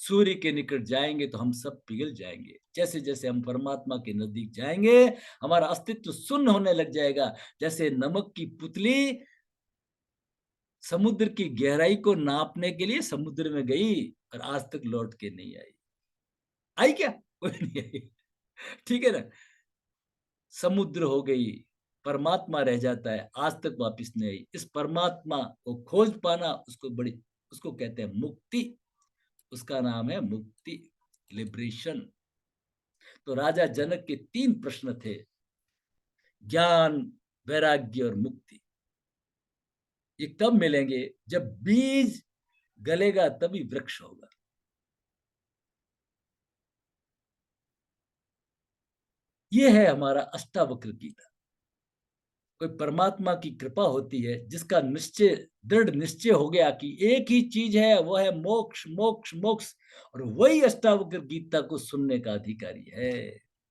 सूर्य के निकट जाएंगे तो हम सब पिघल जाएंगे। जैसे जैसे हम परमात्मा के नजदीक जाएंगे, हमारा अस्तित्व शून्य होने लग जाएगा। जैसे नमक की पुतली समुद्र की गहराई को नापने के लिए समुद्र में गई और आज तक लौट के नहीं आई। आई क्या? कोई नहीं आई। ठीक है ना? समुद्र हो गई, परमात्मा रह जाता है, आज तक वापस नहीं आई। इस परमात्मा को खोज पाना, उसको कहते हैं मुक्ति। उसका नाम है मुक्ति, लिबरेशन। तो राजा जनक के 3 प्रश्न थे, ज्ञान, वैराग्य और मुक्ति। ये कब मिलेंगे? जब बीज गलेगा तभी वृक्ष होगा। ये है हमारा अष्टावक्र गीता। कोई परमात्मा की कृपा होती है, जिसका निश्चय, दृढ़ निश्चय हो गया कि एक ही चीज है, वो है मोक्ष मोक्ष मोक्ष, और वही अष्टावक्र गीता को सुनने का अधिकारी है।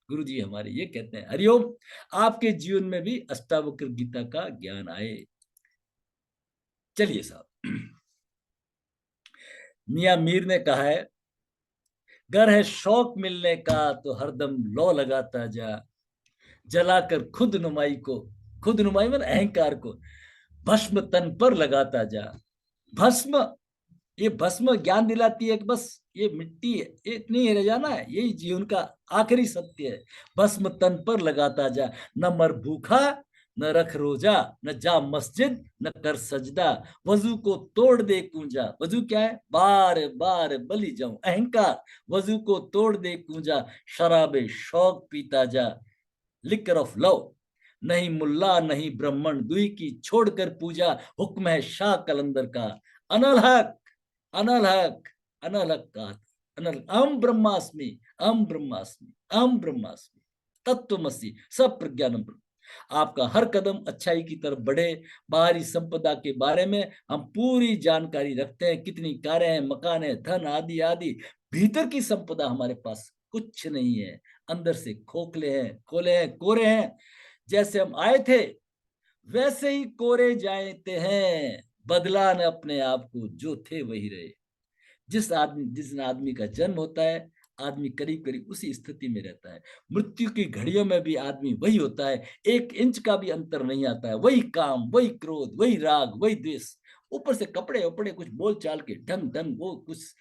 गुरु जी हमारे ये कहते हैं। हरिओम। आपके जीवन में भी अष्टावक्र गीता का ज्ञान आए। चलिए साहब, मियां मीर ने कहा है, गर है शौक मिलने का तो हरदम लौ लगाता जा, जलाकर खुद नुमाई को, खुद नुमाई में अहंकार को भस्म तन पर लगाता जा। भस्म, ये भस्म ज्ञान दिलाती है कि बस ये मिट्टी है, ये इतनी ही रह जाना है, यही जीवन का आखिरी सत्य है। भस्म तन पर लगाता जा, न मर भूखा, न रख रोजा, न जा मस्जिद, न कर सजदा, वजू को तोड़ दे कूंजा। वजू क्या है? बार बार बलि जाऊं अहंकार। वजू को तोड़ दे कूंजा, शराबे शौक पीता जा, लिकर ऑफ लव, नहीं मुल्ला नहीं ब्राह्मण दुई की छोड़कर पूजा, हुक्म है शाह कलंदर का, अनल हक, अनल हक, अनल हक का, अनल, अहम ब्रह्मास्मि, अहम ब्रह्मास्मि, अहम ब्रह्मास्मि, तत्वमसि, सब प्रज्ञानम ब्रह्म। आपका हर कदम अच्छाई की तरफ बढ़े। बाहरी संपदा के बारे में हम पूरी जानकारी रखते हैं, कितनी कारें हैं, मकान है, धन आदि आदि। भीतर की संपदा हमारे पास कुछ नहीं है। अंदर से खोखले हैं, खोले हैं, कोरे हैं। जैसे हम आए थे वैसे ही कोरे जाते हैं। बदला न अपने आप को, जो थे वही रहे। जिस आदमी का जन्म होता है, आदमी करीब करीब उसी स्थिति में रहता है। मृत्यु की घड़ियों में भी आदमी वही होता है। 1 इंच का भी अंतर नहीं आता है। वही काम, वही क्रोध, वही राग, वही द्वेष। ऊपर से कपड़े उपड़े कुछ बोल चाल के ढंग ढंग वो कुछ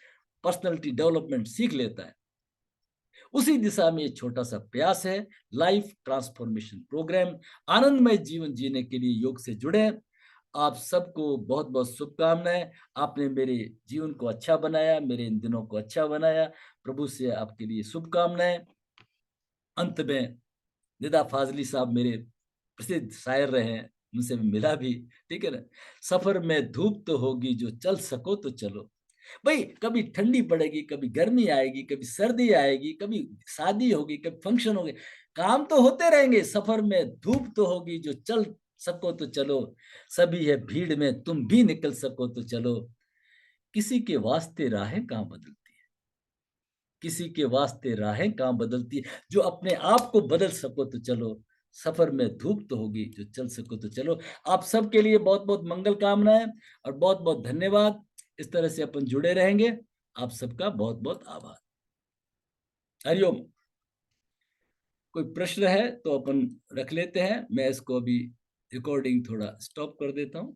पर्सनैलिटी डेवलपमेंट सीख लेता है। उसी दिशा में एक छोटा सा प्रयास है, लाइफ ट्रांसफॉर्मेशन प्रोग्राम। आनंदमय जीवन जीने के लिए योग से जुड़े। आप सबको बहुत बहुत शुभकामनाएं। आपने मेरे जीवन को अच्छा बनाया, मेरे इन दिनों को अच्छा बनाया। प्रभु से आपके लिए शुभकामनाएं। अंत में निदा फाजली साहब मेरे प्रसिद्ध शायर रहे हैं, उनसे मिला भी। ठीक है ना? सफर में धूप तो होगी, जो चल सको तो चलो। भाई कभी ठंडी पड़ेगी, कभी गर्मी आएगी, कभी सर्दी आएगी, कभी शादी होगी, कभी फंक्शन होगी, काम तो होते रहेंगे। सफर में धूप तो होगी, जो चल सको तो चलो। सभी है भीड़ में, तुम भी निकल सको तो चलो। किसी के वास्ते राहें कहाँ बदलती है, किसी के वास्ते राहें कहाँ बदलती है। जो अपने आप को बदल सको तो चलो। सफर में धूप तो होगी, जो चल सको तो चलो। आप सबके लिए बहुत बहुत मंगल कामनाएं और बहुत बहुत धन्यवाद। इस तरह से अपन जुड़े रहेंगे। आप सबका बहुत बहुत आभार। हरिओम। कोई प्रश्न है तो अपन रख लेते हैं। मैं इसको अभी रिकॉर्डिंग थोड़ा स्टॉप कर देता हूं।